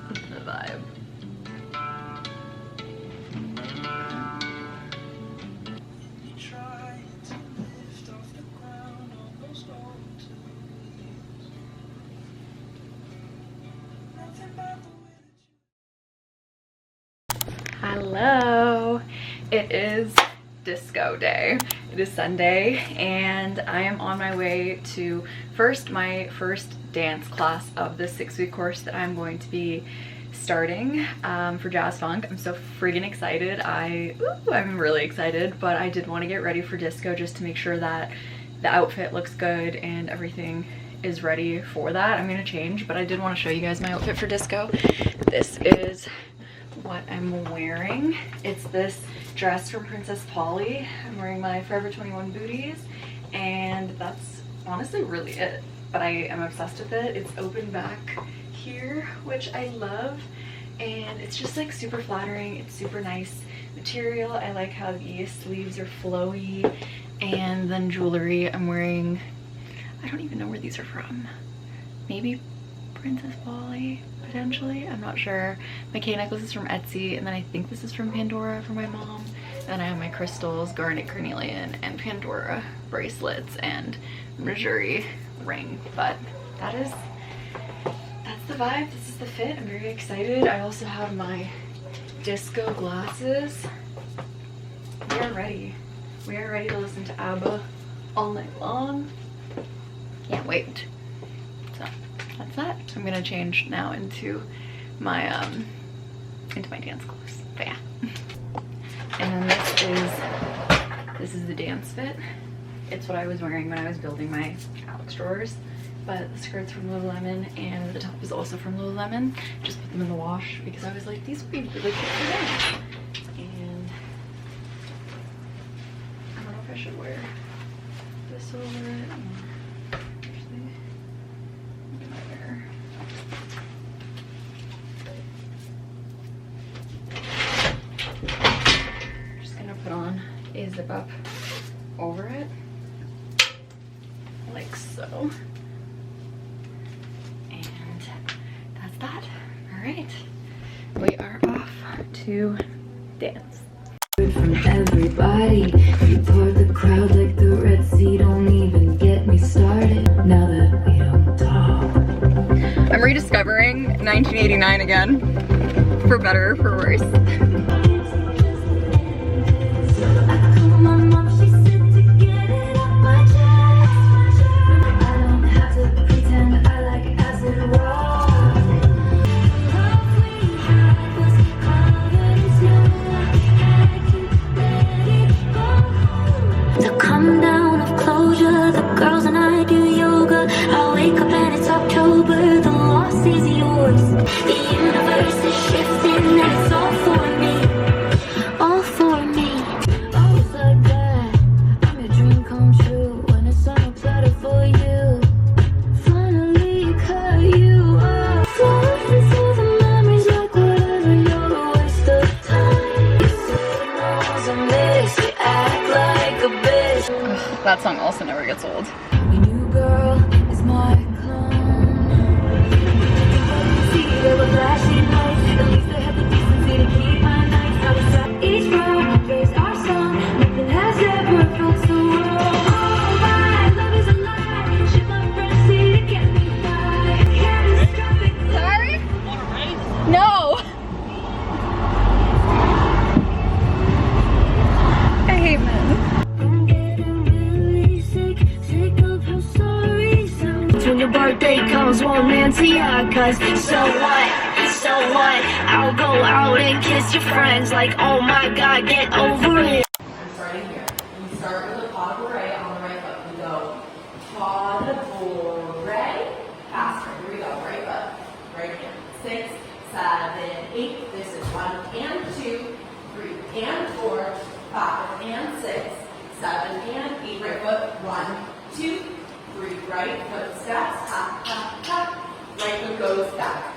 [SPEAKER 1] The vibe. Hello, it is disco day. It is Sunday and I am on my way to my first dance class of the 6-week course that I'm going to be starting for jazz funk. I'm so freaking excited. I'm really excited, but I did want to get ready for disco just to make sure that the outfit looks good and everything is ready for that. I'm gonna change, but I did want to show you guys my outfit for disco. This is what I'm wearing. It's this dress from Princess Polly. I'm wearing my Forever 21 booties, and that's honestly really it, but I am obsessed with it. It's open back here, which I love, and it's just like super flattering. It's super nice material. I like how the sleeves are flowy, and then jewelry. I'm wearing, I don't even know where these are from. Maybe Princess Polly, potentially, I'm not sure. My K necklace is from Etsy, and then I think this is from Pandora for my mom. Then I have my crystals, garnet carnelian, and Pandora bracelets, and Missouri ring. But that's the vibe. This is the fit. I'm very excited. I also have my disco glasses. We are ready. We are ready to listen to ABBA all night long. Can't wait. So that's that. I'm gonna change now into my dance clothes. But yeah. And then this is the dance fit. It's what I was wearing when I was building my Alex drawers. But the skirt's from Lululemon and the top is also from Lululemon. Just put them in the wash because I was like, these would be really cute for dance. And I don't know if I should wear this over it. Actually, what can I wear? I'm just gonna put on a zip up over it, like so. And that's that. All right, we are off to dance.
[SPEAKER 2] From everybody, you part the crowd like the Red Sea. Don't even get me started. Now that we don't talk.
[SPEAKER 3] I'm rediscovering 1989 again, for better or for worse.
[SPEAKER 2] I called my mom, she said to get it off my chest. I don't have to pretend I like acid rock. Love we had was covered in snow. I had to let it go. The come down of closure, the girls and I do yoga. I wake up and it's October, the loss is yours. The universe is shifting and it's all for me, all for me. Always like that, I'm your dream come true. When it's on a platter for you, finally cut you off. Floating through the memories like whatever, you're a waste of time. You say no one's a miss, you act like a bitch.
[SPEAKER 3] That song also never gets old.
[SPEAKER 2] Your new girl is my clone. See, there were flashing lights. At least I had the decency to keep my nights out of sight. Each row plays our song. Nothing has ever felt so wrong. Oh, my love is a lie. Shit, my friends see to get me by. Catastrophic.
[SPEAKER 3] Sorry? No! I hate men.
[SPEAKER 2] I'm getting really sick of how sorry sounds. When your birthday comes, won't Nancy cause so what? I'll go out and kiss your friends like, oh my god, get over it.
[SPEAKER 6] I'm starting here. We start with a pas de bourrée on the right foot. We go pas de bourrée, faster. Here we go. Right foot, right hand. 6, 7, 8. This is 1 and 2, 3 and 4, 5 and 6, 7 and 8. Right foot, 1, 2, 3. Right foot steps, tap, tap, tap. Right foot goes back.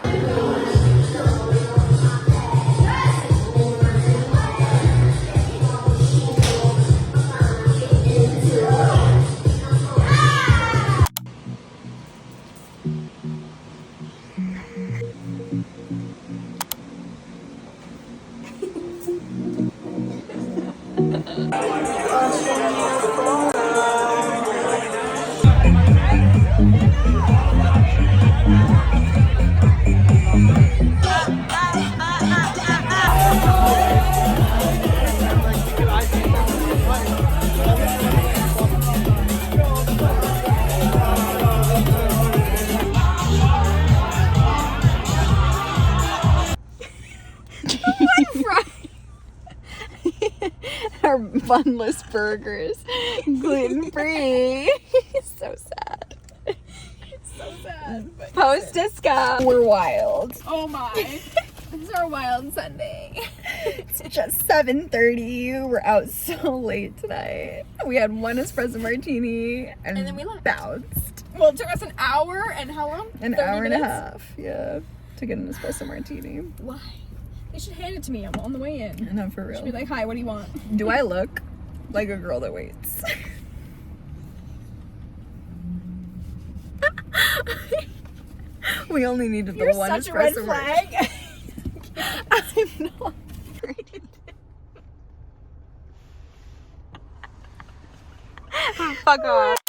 [SPEAKER 3] Our bunless burgers, gluten-free. So sad.
[SPEAKER 7] So sad. But
[SPEAKER 3] Post disco. We're wild.
[SPEAKER 7] oh my. This is our wild Sunday.
[SPEAKER 3] It's just 7:30. We're out so late tonight. We had one espresso martini and
[SPEAKER 7] then we left.
[SPEAKER 3] bounced.
[SPEAKER 7] Well, it took us an hour and how long?
[SPEAKER 3] An
[SPEAKER 7] 30
[SPEAKER 3] hour and
[SPEAKER 7] minutes?
[SPEAKER 3] a half, yeah, to get an espresso martini.
[SPEAKER 7] Why? They should hand it to me. I'm on the way in.
[SPEAKER 3] No, for
[SPEAKER 7] Should
[SPEAKER 3] real.
[SPEAKER 7] be like, hi, what do you want?
[SPEAKER 3] Do I look like a girl that waits? We only needed the
[SPEAKER 7] You're
[SPEAKER 3] one
[SPEAKER 7] such a red
[SPEAKER 3] espresso
[SPEAKER 7] flag.
[SPEAKER 3] I'm not. Fuck off.